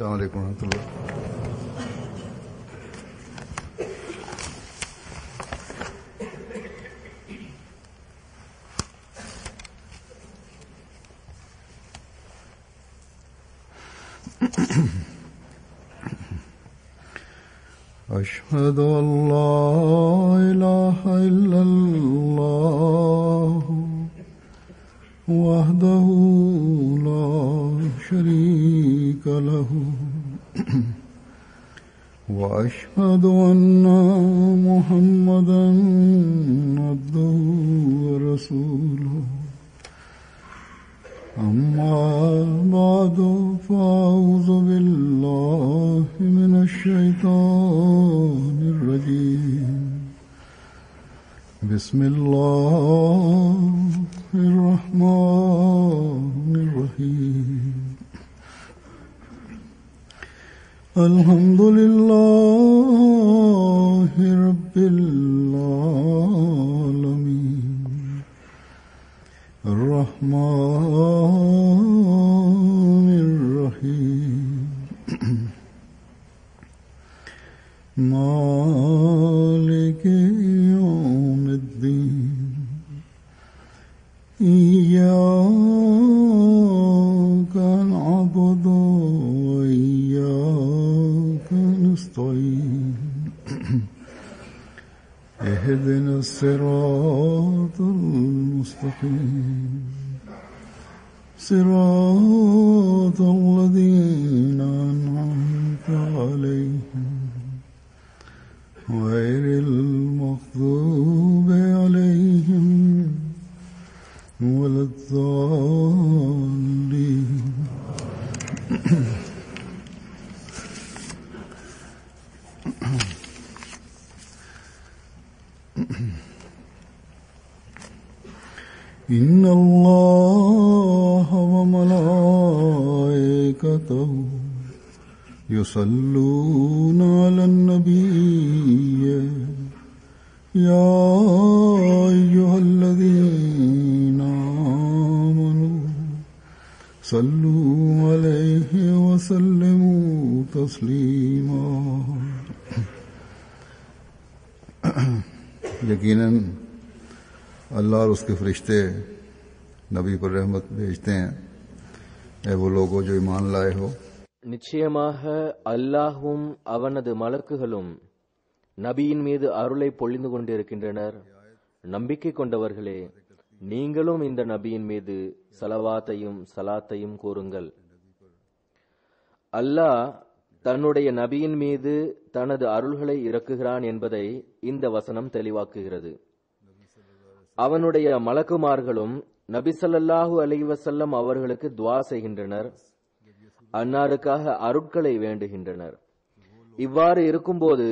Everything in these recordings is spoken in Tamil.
अस्सलामु अलैकुम रहमतुल्लाह। أشهد أن لا إله إلا الله وحده لا شريك له وأشهد أن محمدا عبده ورسوله أما بعد فأعوذ بالله من الشيطان الرجيم بسم الله الرحمن الرحيم الحمد لله رب العالمين الرحمن الرحيم مالك يوم الدين إياك نعبد وإياك نستعين اهدنا الصراط المستقيم صراط الذين أنعمت عليهم غير المغضوب عليهم ولا الضالين إن الله وملائكته يصلون على النبي يا أيها الذين آمنوا صلوا عليه وسلموا تسليما यकीनन अल्लाह और उसके फरिश्ते नबी पर रहमत भेजते हैं। ऐ वो लोगों जो ईमान लाए हो, நிச்சயமாக அல்லாஹும் அவனது மலக்குகளும் நபியின் மீது அருளை பொழிந்து கொண்டிருக்கின்றனர். நம்பிக்கை கொண்டவர்களே, நீங்களும் இந்த நபியின் மீது ஸலவாத்தையும் ஸலாத்தையும் கூறுங்கள். அல்லாஹ் தன்னுடைய நபியின் மீது தனது அருள்களை இறக்குகிறான் என்பதை இந்த வசனம் தெளிவாக்குகிறது. அவனுடைய மலக்குமார்களும் நபி ஸல்லல்லாஹு அலைஹி வஸல்லம் அவர்களுக்கு துஆ செய்கின்றனர், அன்னாருக்காக அருட்களை வேண்டுகின்றனர். இவ்வாறு இருக்கும்போது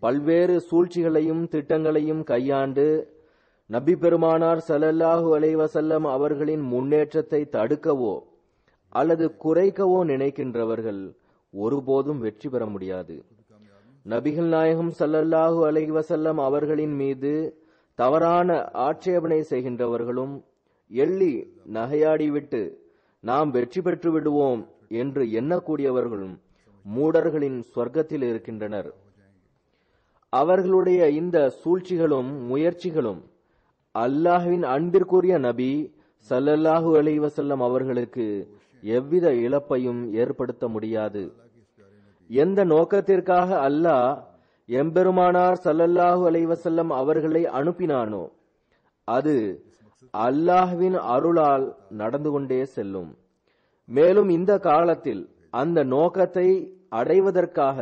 பல்வேறு சூழ்ச்சிகளையும் திட்டங்களையும் கையாண்டு நபி பெருமானார் ஸல்லல்லாஹு அலைஹி வஸல்லம் அவர்களின் முன்னேற்றத்தை தடுக்கவோ அல்லது குறைக்கவோ நினைக்கின்றவர்கள் ஒருபோதும் வெற்றி பெற முடியாது. நபிகள் நாயகம் ஸல்லல்லாஹு அலைஹி வஸல்லம் அவர்களின் மீது தவறான ஆட்சேபனை செய்கின்றவர்களும் எள்ளி நகையாடிவிட்டு நாம் வெற்றி பெற்று விடுவோம் என்று எண்ணக்கூடியவர்களும் மூடர்களின் சொர்க்கத்தில் இருக்கின்றனர். அவர்களுடைய இந்த சூழ்ச்சிகளும் முயற்சிகளும் அல்லாஹ்வின் அன்பிற்குரிய நபி ஸல்லல்லாஹு அலைஹி வஸல்லம் அவர்களுக்கு எவ்வித இழப்பையும் ஏற்படுத்த முடியாது. எந்த நோக்கத்திற்காக அல்லாஹ் எம்பெருமானார் ஸல்லல்லாஹு அலைஹி வஸல்லம் அவர்களை அனுப்பினானோ அது அல்லாஹ்வின் அருளால் நடந்து கொண்டே செல்லும். மேலும் இந்த காலத்தில் அந்த நோக்கத்தை அடைவதற்காக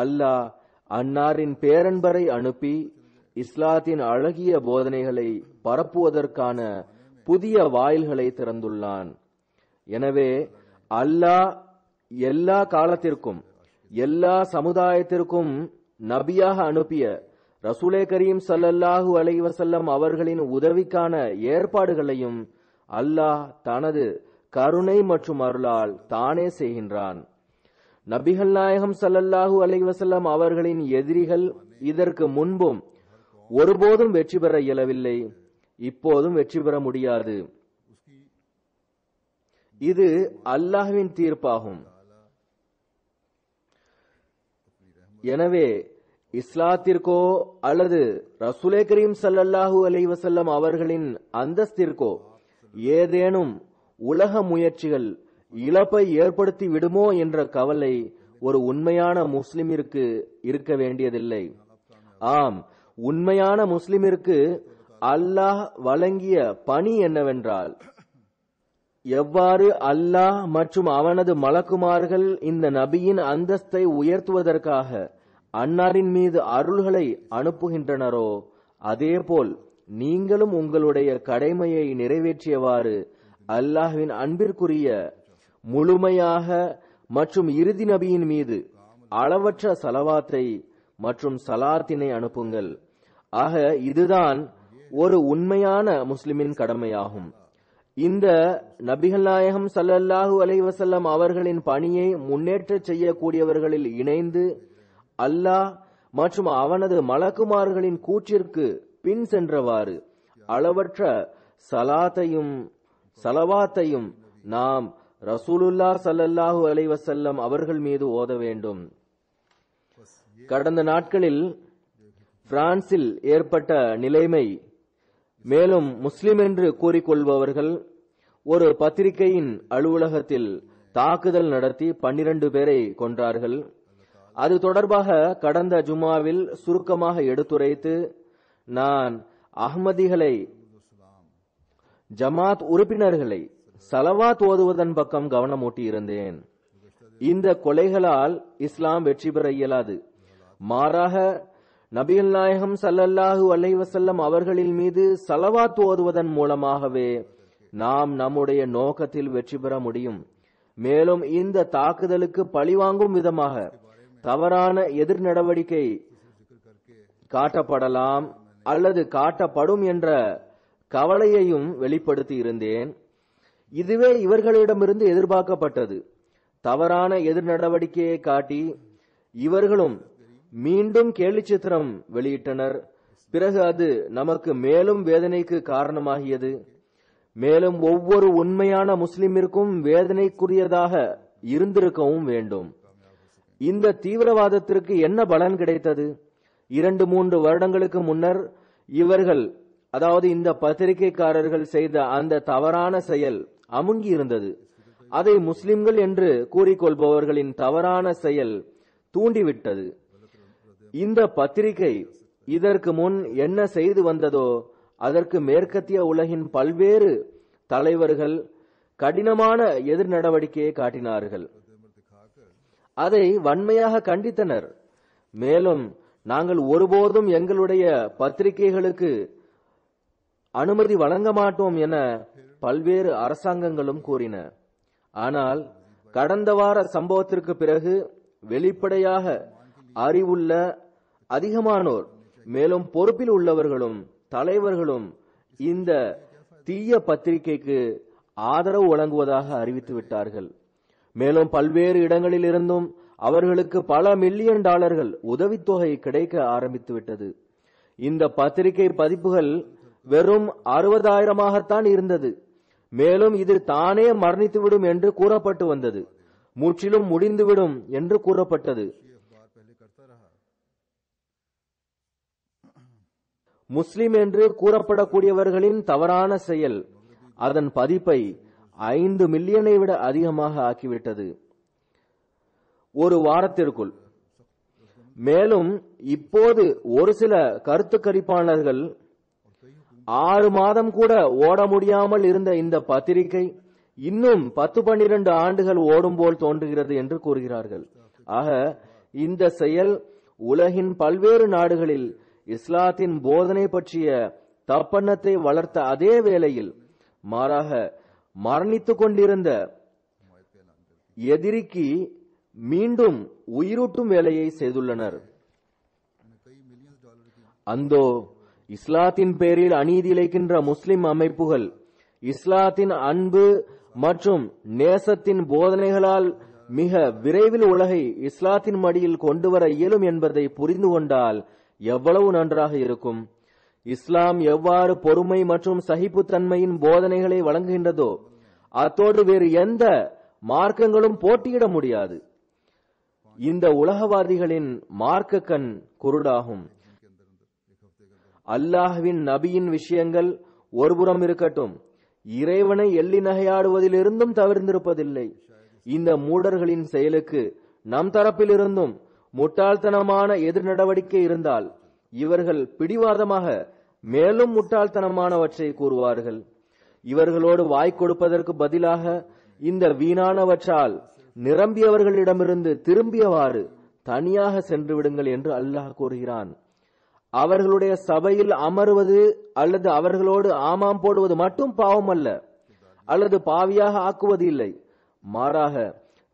அல்லாஹ் அன்னாரின் பேரன்பரை அனுப்பி இஸ்லாத்தின் அழகிய போதனைகளை பரப்புவதற்கான புதிய வாயில்களை திறந்துள்ளான். எனவே அல்லாஹ் எல்லா காலத்திற்கும் எல்லா சமுதாயத்திற்கும் நபியாக அனுப்பிய ரசூலே கரீம் ஸல்லல்லாஹு அலைஹி வஸல்லம் அவர்களின் உதவிக்கான ஏற்பாடுகளையும் அல்லாஹ் தனது கருணை மற்றும் அருளால் தானே செய்கின்றான். நபிகள் நாயகம் ஸல்லல்லாஹு அலைஹி வஸல்லம் அவர்களின் எதிரிகள் இதற்கு முன்பும் ஒருபோதும் வெற்றி பெற இயலவில்லை, இப்போதும் வெற்றி பெற முடியாது. இது அல்லாஹ்வின் தீர்ப்பாகும். எனவே இஸ்லாத்திற்கோ அல்லது ரசூலே கரீம் ஸல்லல்லாஹு அலைஹி வஸல்லம் அவர்களின் அந்தஸ்திற்கோ ஏதேனும் உலக முயற்சிகள் இழப்பை ஏற்படுத்தி விடுமோ என்ற கவலை ஒரு உண்மையான முஸ்லிமிற்கு இருக்க வேண்டியதில்லை. ஆம், உண்மையான முஸ்லிமிற்கு அல்லாஹ் வழங்கிய பணி என்னவென்றால், எவ்வாறு அல்லாஹ் மற்றும் அவனது மலக்குமார்கள் இந்த நபியின் அந்தஸ்தை உயர்த்துவதற்காக அன்னாரின் மீது அருள்களை அனுப்புகின்றனரோ அதேபோல் நீங்களும் உங்களுடைய கடமையை நிறைவேற்றியவாறு அல்லாஹ்வின் அன்பிற்குரிய முழுமையாக மற்றும் இறுதி நபியின் மீது அளவற்ற சலவாத்தை மற்றும் சலாத்தினை அனுப்புங்கள். ஆக இதுதான் ஒரு உண்மையான முஸ்லிமின் கடமையாகும். இந்த நபிகள் நாயகம் ஸல்லல்லாஹு அலைஹி வஸல்லம் அவர்களின் பணியை முன்னேற்ற செய்யக்கூடியவர்களில் இணைந்து அல்லாஹ் மற்றும் அவனது மலக்குமார்களின் கூற்றிற்கு பின் சென்றவாறு அளவற்ற சலாத்தையும் சலவாத்தையும் நாம் ரசூலுல்லாஹ் ஸல்லல்லாஹு அலைஹி வஸல்லம் அவர்கள் மீது ஓத வேண்டும். கடந்த நாட்களில் பிரான்சில் ஏற்பட்ட நிலைமை, மேலும் முஸ்லிம் என்று கூறிக்கொள்பவர்கள் ஒரு பத்திரிகையின் அலுவலகத்தில் தாக்குதல் நடத்தி 12 பேரை கொன்றார்கள். அது தொடர்பாக கடந்த ஜுமாவில் சுருக்கமாக எடுத்துரைத்து நான் அஹ்மதிகளை, ஜமாத் உறுப்பினர்களை சலவாத் ஓதுவதன் பக்கம் கவனமூட்டி இருந்தேன். இந்த கொலைகளால் இஸ்லாம் வெற்றி பெற இயலாது. மாறாக நபிகள் நாயகம் ஸல்லல்லாஹு அலைஹி வஸல்லம் அவர்களின் மீது சலவாத் ஓதுவதன் மூலமாகவே நாம் நம்முடைய நோக்கத்தில் வெற்றி பெற முடியும். மேலும் இந்த தாக்குதலுக்கு பழிவாங்கும் விதமாக தவறான எதிர் நடவடிக்கை காட்டப்படலாம் அல்லது காட்டப்படும் என்ற கவலையையும் வெளிப்படுத்தி இருந்தேன். இதுவே இவர்களிடமிருந்து எதிர்பார்க்கப்பட்டது. தவறான எதிர் நடவடிக்கையை காட்டி இவர்களும் மீண்டும் கேலி சித்திரம் வெளியிட்டனர். பிறகு அது நமக்கு மேலும் வேதனைக்கு காரணமாகியது. மேலும் ஒவ்வொரு உண்மையான முஸ்லிமிற்கும் வேதனைக்குரியதாக இருந்திருக்கவும் வேண்டும். இந்த தீவிரவாதத்திற்கு என்ன பலன் கிடைத்தது? 2-3 வருடங்களுக்கு முன்னர் இவர்கள், அதாவது இந்த பத்திரிகைக்காரர்கள் செய்த அந்த தவறான செயல் அமுங்கி இருந்தது. அதை முஸ்லிம்கள் என்று கூறிக்கொள்பவர்களின் தவறான செயல் தூண்டிவிட்டது. இந்த பத்திரிகை இதற்கு முன் என்ன செய்து வந்ததோ அதற்கு மேற்கத்திய உலகின் பல்வேறு தலைவர்கள் கடினமான எதிர் நடவடிக்கையை காட்டினார்கள். அதை வன்மையாக கண்டித்தனர். மேலும் நாங்கள் ஒருபோதும் எங்களுடைய பத்திரிகைகளுக்கு அனுமதி வழங்க மாட்டோம் என பல்வேறு அரசாங்கங்களும் கூறின. ஆனால் கடந்த வார சம்பவத்திற்கு பிறகு வெளிப்படையாக அறிவுள்ள அதிகமானோர், மேலும் பொறுப்பில் உள்ளவர்களும் தலைவர்களும் இந்த தீய பத்திரிகைக்கு ஆதரவு வழங்குவதாக அறிவித்து விட்டார்கள். மேலும் பல்வேறு இடங்களில் இருந்தும் அவர்களுக்கு பல மில்லியன் டாலர்கள் உதவித்தொகை கிடைக்க ஆரம்பித்து விட்டது. இந்த பத்திரிகை பதிப்புகள் வெறும் 60,000-ஆகத்தான் இருந்தது. மேலும் இது தானே மரணித்துவிடும் என்று கூறப்பட்டு வந்தது. முற்றிலும் முடிந்துவிடும் என்று கூறப்பட்டது. முஸ்லிம் என்று கூறப்படக்கூடியவர்களின் தவறான செயல் அதன் பதிப்பை 5 மில்லியனை விட அதிகமாக ஆக்கிவிட்டது ஒரு வாரத்திற்குள். மேலும் இப்போது ஒரு சில கருத்து கணிப்பாளர்கள் 6 மாதம் கூட ஓட முடியாமல் இருந்த இந்த பத்திரிகை இன்னும் 10-12 ஆண்டுகள் ஓடும் போல் தோன்றுகிறது என்று கூறுகிறார்கள். ஆக இந்த செயல் உலகின் பல்வேறு நாடுகளில் இஸ்லாத்தின் போதனை பற்றிய தப்பெண்ணத்தை வளர்த்த அதே வேளையில் மாறாக மரணித்துக் கொண்டிருந்த எதிரிக்கு மீண்டும் உயிரூட்டும் வேலையை செய்துள்ளனர். அந்தோ இஸ்லாத்தின் பேரில் அநீதி இழைக்கின்ற முஸ்லிம் அமைப்புகள் இஸ்லாத்தின் அன்பு மற்றும் நேசத்தின் போதனைகளால் மிக விரைவில் உலகை இஸ்லாத்தின் மடியில் கொண்டு வர இயலும் என்பதை புரிந்து கொண்டால் எவ்வளவு நன்றாக இருக்கும். இஸ்லாம் எவ்வாறு பொறுமை மற்றும் சகிப்புத்தன்மையின் போதனைகளை வழங்குகின்றதோ அத்தோடு வேறு எந்த மார்க்கங்களும் போட்டியிட முடியாது. இந்த உலகவாதிகளின் மார்க்க கண் குருடாகும். அல்லாஹ்வின் நபியின் விஷயங்கள் ஒருபுறம் இருக்கட்டும், இறைவனை எள்ளி நகையாடுவதிலிருந்தும் தவிர்த்திருப்பதில்லை. இந்த மூடர்களின் செயலுக்கு நம் தரப்பிலிருந்தும் முட்டாள்தனமான எதிர் நடவடிக்கை இருந்தால் இவர்கள் பிடிவாதமாக மேலும் முட்டாள்தனமானவற்றை கூறுவார்கள். இவர்களோடு வாய் கொடுப்பதற்கு பதிலாக இந்த வீணானவற்றால் நிரம்பியவர்களிடமிருந்து திரும்பியவாறு தனியாக சென்று விடுங்கள் என்று அல்லாஹ் கூறுகிறான். அவர்களுடைய சபையில் அமர்வது அல்லது அவர்களோடு ஆமாம் போடுவது மட்டும் பாவம் அல்ல, அல்லது பாவியாக ஆக்குவது இல்லை. மாறாக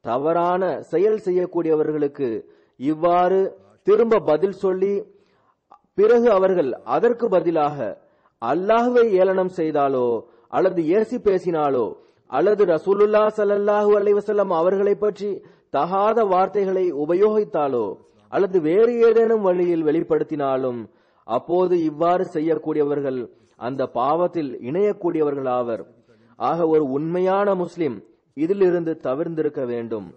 தவறான செயல் செய்யக்கூடியவர்களுக்கு இவ்வாறு திரும்ப பதில் சொல்லி பிறகு அவர்கள் அதற்கு பதிலாக அல்லாஹ்வை ஏளனம் செய்தாலோ அல்லது ஏசி பேசினாலோ அல்லது ரசூலுல்லாஹ் ஸல்லல்லாஹு அலைஹி வஸல்லம் அவர்களை பற்றி தகாத வார்த்தைகளை உபயோகித்தாலோ அல்லது வேறு ஏதேனும் வழியில் வெளிப்படுத்தினாலும் அப்போது இவ்வாறு செய்யக்கூடியவர்கள் அந்த பாவத்தில் இணையக்கூடியவர்கள் ஆவர். ஆக ஒரு உண்மையான முஸ்லிம் இதிலிருந்து தவிர்ந்திருக்க வேண்டும்.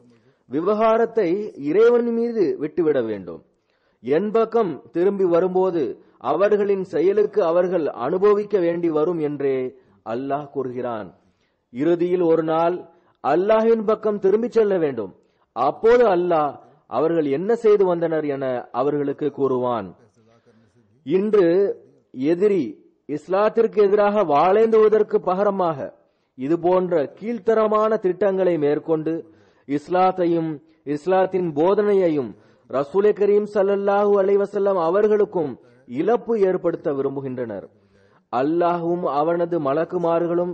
விவகாரத்தை இறைவன் மீது விட்டுவிட வேண்டும். என் பக்கம் திரும்பி வரும்போது அவர்களின் செயலுக்கு அவர்கள் அனுபவிக்க வேண்டி வரும் என்றே அல்லாஹ் கூறுகிறான். இறுதியில் ஒரு நாள் அல்லாஹ்வின் பக்கம் திரும்பி செல்ல வேண்டும். அப்போது அல்லாஹ் அவர்கள் என்ன செய்து வந்தனர் என அவர்களுக்கு கூறுவான். இன்று எதிரி இஸ்லாத்திற்கு எதிராக வாழேந்துவதற்கு பகரமாக இது போன்ற கீழ்த்தரமான திட்டங்களை மேற்கொண்டு இஸ்லாத்தையும் இஸ்லாத்தின் போதனையையும் ரசூலே கரீம் ஸல்லல்லாஹு அலைஹி வஸல்லம் அவர்களுக்கும் இழப்பு ஏற்படுத்த விரும்புகின்றனர். அல்லாஹ்வும் அவனது மலக்குமார்களும்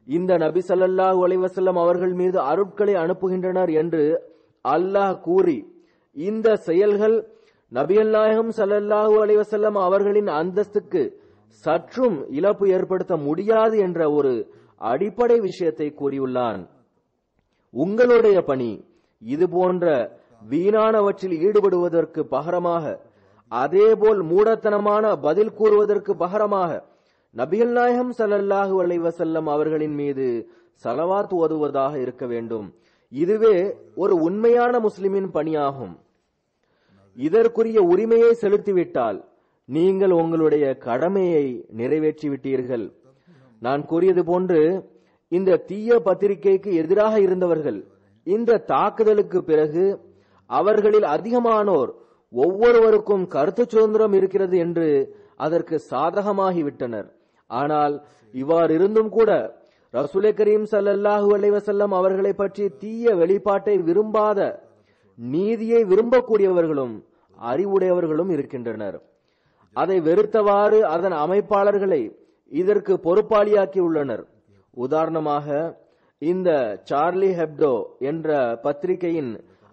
இந்த நபி ஸல்லல்லாஹு அலைஹி வஸல்லம் அவர்கள் மீது அருட்களை அனுப்புகின்றனர் என்று அல்லாஹ் கூறி இந்த செயல்கள் நபிகள் நாயகம் ஸல்லல்லாஹு அலைஹி வஸல்லம் அவர்களின் அந்தஸ்துக்கு சற்றும் இழப்பு ஏற்படுத்த முடியாது என்ற ஒரு அடிப்படை விஷயத்தை கூறியுள்ளான். உங்களுடைய பணி இது போன்ற வீணானவற்றில் ஈடுபடுவதற்கு பகரமாக, அதேபோல் மூடத்தனமான பதில் கூறுவதற்கு பகரமாக நபிகள் நாயகம் ஸல்லல்லாஹு அலைஹி வஸல்லம் அவர்களின் மீது ஸலவாத் ஓதுவதாக இருக்க வேண்டும். இதுவே ஒரு உண்மையான முஸ்லிமின் பணியாகும். இதற்குரிய உரிமையை செலுத்திவிட்டால் நீங்கள் உங்களுடைய கடமையை நிறைவேற்றிவிட்டீர்கள். நான் கூறியது போன்று இந்த தீய பத்திரிகைக்கு எதிராக இருந்தவர்கள் இந்த தாக்குதலுக்கு பிறகு அவர்களில் அதிகமானோர் ஒவ்வொருவருக்கும் கருத்து சுதந்திரம் இருக்கிறது என்று அதற்கு சாதகமாகிவிட்டனர். ஆனால் இவ்வாறு இருந்தும் கூட ரசூலே கரீம் ஸல்லல்லாஹு அலைஹி வஸல்லம் அவர்களை பற்றி தீய வெளிப்பாட்டை விரும்பாத, நீதியை விரும்பக்கூடியவர்களும் அறிவுடையவர்களும் இருக்கின்றனர். அதை வெறுத்தவாறு அதன் அமைப்பாளர்களை இதற்கு பொறுப்பாளியாக்கி உள்ளனர். உதாரணமாக இந்த சார்லி ஹெப்டோ என்ற பத்திரிகையின்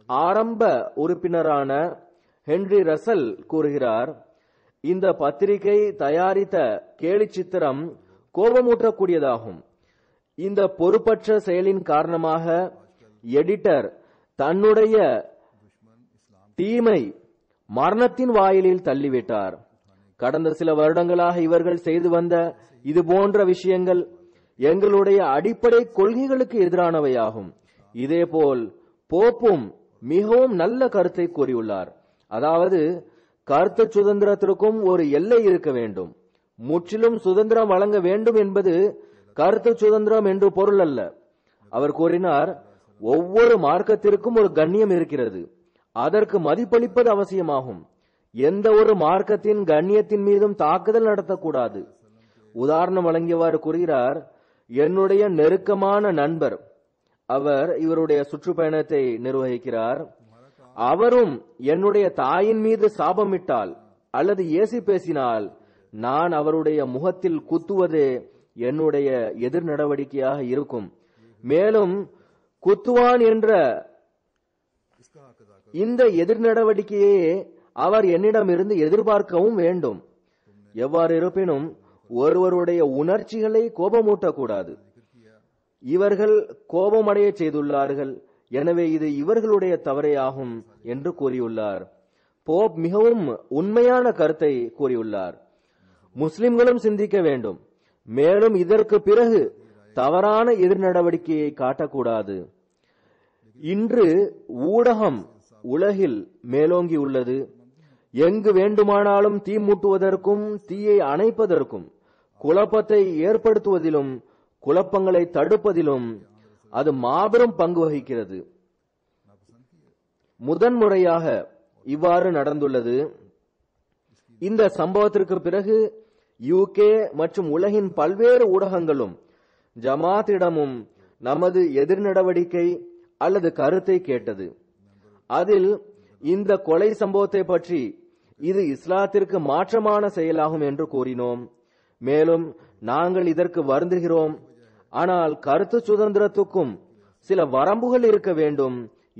ஆரம்ப உறுப்பினரான ஹென்றி ரசல் கூறுகிறார், இந்த பத்திரிகை தயாரித்த கேலி சித்திரம் கோபமூட்டக்கூடியதாகும். இந்த பொறுப்பற்ற செயலின் காரணமாக எடிட்டர் தன்னுடைய டீமை மரணத்தின் வாயிலில் தள்ளிவிட்டார். கடந்த சில வருடங்களாக இவர்கள் செய்து வந்த இது போன்ற விஷயங்கள் எங்களுடைய அடிப்படை கொள்கைகளுக்கு எதிரானவையாகும். இதேபோல் போப்பும் மிகவும் நல்ல கருத்தை கூறியுள்ளார். அதாவது கருத்து சுதந்திரத்திற்கும் ஒரு எல்லை இருக்க வேண்டும். முற்றிலும் சுதந்திரம் வழங்க வேண்டும் என்பது கருத்து சுதந்திரம் என்று பொருள் அல்ல. அவர் கூறினார், ஒவ்வொரு மார்க்கத்திற்கும் ஒரு கண்ணியம் இருக்கிறது, அதற்கு மதிப்பளிப்பது அவசியமாகும். எந்த ஒரு மார்க்கத்தின் கண்ணியத்தின் மீதும் தாக்குதல் நடத்தக்கூடாது. உதாரணம் வழங்கியவாறு கூறுகிறார், என்னுடைய நெருக்கமான நண்பர், அவர் இவருடைய சுற்றுப்பயணத்தை நிர்வகிக்கிறார். அவரும் என்னுடைய தாயின் மீது சாபமிட்டால் அல்லது ஏசி பேசினால் நான் அவருடைய முகத்தில் குத்துவதே என்னுடைய எதிர் நடவடிக்கையாக இருக்கும். மேலும் குத்துவான் என்ற இந்த எதிர் நடவடிக்கையே அவர் என்னிடமிருந்து எதிர்பார்க்கவும் வேண்டும். எவ்வாறு இருப்பினும் ஒருவருடைய உணர்ச்சிகளை கோபமூட்டக்கூடாது. இவர்கள் கோபமடைய செய்துள்ளார்கள், எனவே இது இவர்களுடைய தவறேயாகும் என்று கூறியுள்ளார். போப் மிகவும் உண்மையான கருத்தை கூறியுள்ளார். முஸ்லிம்களும் சிந்திக்க வேண்டும். மேலும் இதற்கு பிறகு தவறான எதிர் நடவடிக்கையை காட்டக்கூடாது. இன்று ஊடகம் உலகில் மேலோங்கியுள்ளது. எங்கு வேண்டுமானாலும் தீ மூட்டுவதற்கும் தீயை அணைப்பதற்கும் குழப்பத்தை ஏற்படுத்துவதிலும் குழப்பங்களை தடுப்பதிலும் அது மாபெரும் பங்கு வகிக்கிறது. முதன்முறையாக இவ்வாறு நடந்துள்ளது. இந்த சம்பவத்திற்கு பிறகு யூகே மற்றும் உலகின் பல்வேறு ஊடகங்களும் ஜமாத்திடமும் நமது எதிர் நடவடிக்கை அல்லது கருத்தை கேட்டது. அதில் இந்த கொலை சம்பவத்தை பற்றி இது இஸ்லாத்திற்கு மாற்றமான செயலாகும் என்று கூறினோம். மேலும் நாங்கள் இதற்கு வருந்துகிறோம். ஆனால் கருத்து சுதந்திரத்துக்கும் சில வரம்புகள் இருக்க வேண்டும்.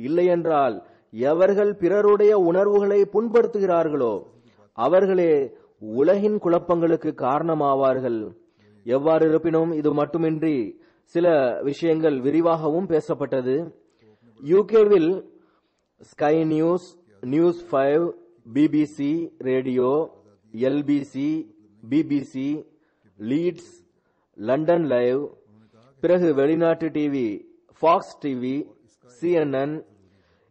இல்லையென்றால் எவர்கள் பிறருடைய உணர்வுகளை புண்படுத்துகிறார்களோ அவர்களே உலகின் குழப்பங்களுக்கு காரணமாவார்கள். எவ்வாறு இருப்பினும் இது மட்டுமின்றி சில விஷயங்கள் விரிவாகவும் பேசப்பட்டது. யூகேவில் Sky News, News 5, BBC radio, LBC, BBC, Leeds, London live, பிறகு வெளிநாட்டு டிவி ஃபாக்ஸ் டிவி, CNN,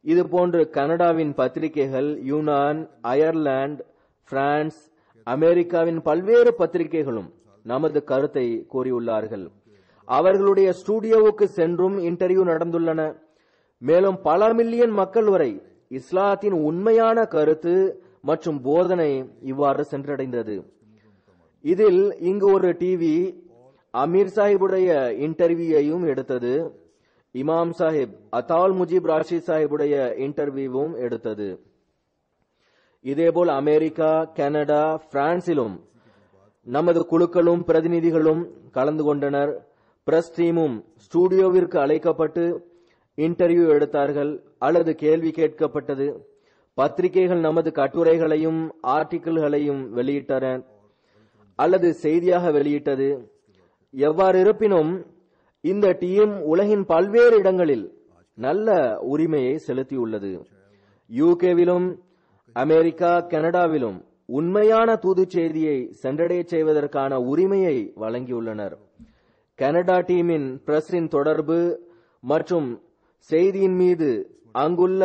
இது போன்று கனடாவின் பத்திரிகைகள், யூனான், அயர்லாந்து, பிரான்ஸ், அமெரிக்காவின் பல்வேறு பத்திரிகைகளும் நமது கருத்தை கூறியுள்ளார்கள். அவர்களுடைய ஸ்டுடியோவுக்கு சென்றும் இன்டர்வியூ நடந்துள்ளன. மேலும் பல மில்லியன் மக்கள் வரை இஸ்லாத்தின் உண்மையான கருத்து மற்றும் போதனை இவ்வாறு சென்றடைந்தது. இதில் இங்கு ஒரு டிவி அமீர் சாஹிபுடைய இன்டர்வியூவையும் எடுத்தது. இமாம் சாஹிப் அத்தால் முஜிப் ராஷித் சாஹிபுடைய இன்டர்வியூவும் எடுத்தது. இதேபோல் அமெரிக்கா, கனடா, பிரான்சிலும் நமது குழுக்களும் பிரதிநிதிகளும் கலந்து கொண்டனர். பிரஸ் டீமும் ஸ்டுடியோவிற்கு அழைக்கப்பட்டு இன்டர்வியூ எடுத்தார்கள் அல்லது கேள்வி கேட்கப்பட்டது. பத்திரிகைகள் நமது கட்டுரைகளையும் ஆர்டிகிள்களையும் வெளியிட்டன அல்லது செய்தியாக வெளியிட்டது. எவ்வாறு இருப்பினும் இந்த டீம் உலகின் பல்வேறு இடங்களில் நல்ல உரிமையை செலுத்தியுள்ளது. யூகேவிலும் அமெரிக்கா, கனடாவிலும் உண்மையான தூது செய்தியை சென்றடைய செய்வதற்கான உரிமையை வழங்கியுள்ளனர். கனடா டீமின் பிரஸின் தொடர்பு மற்றும் செய்தியின் மீது அங்குள்ள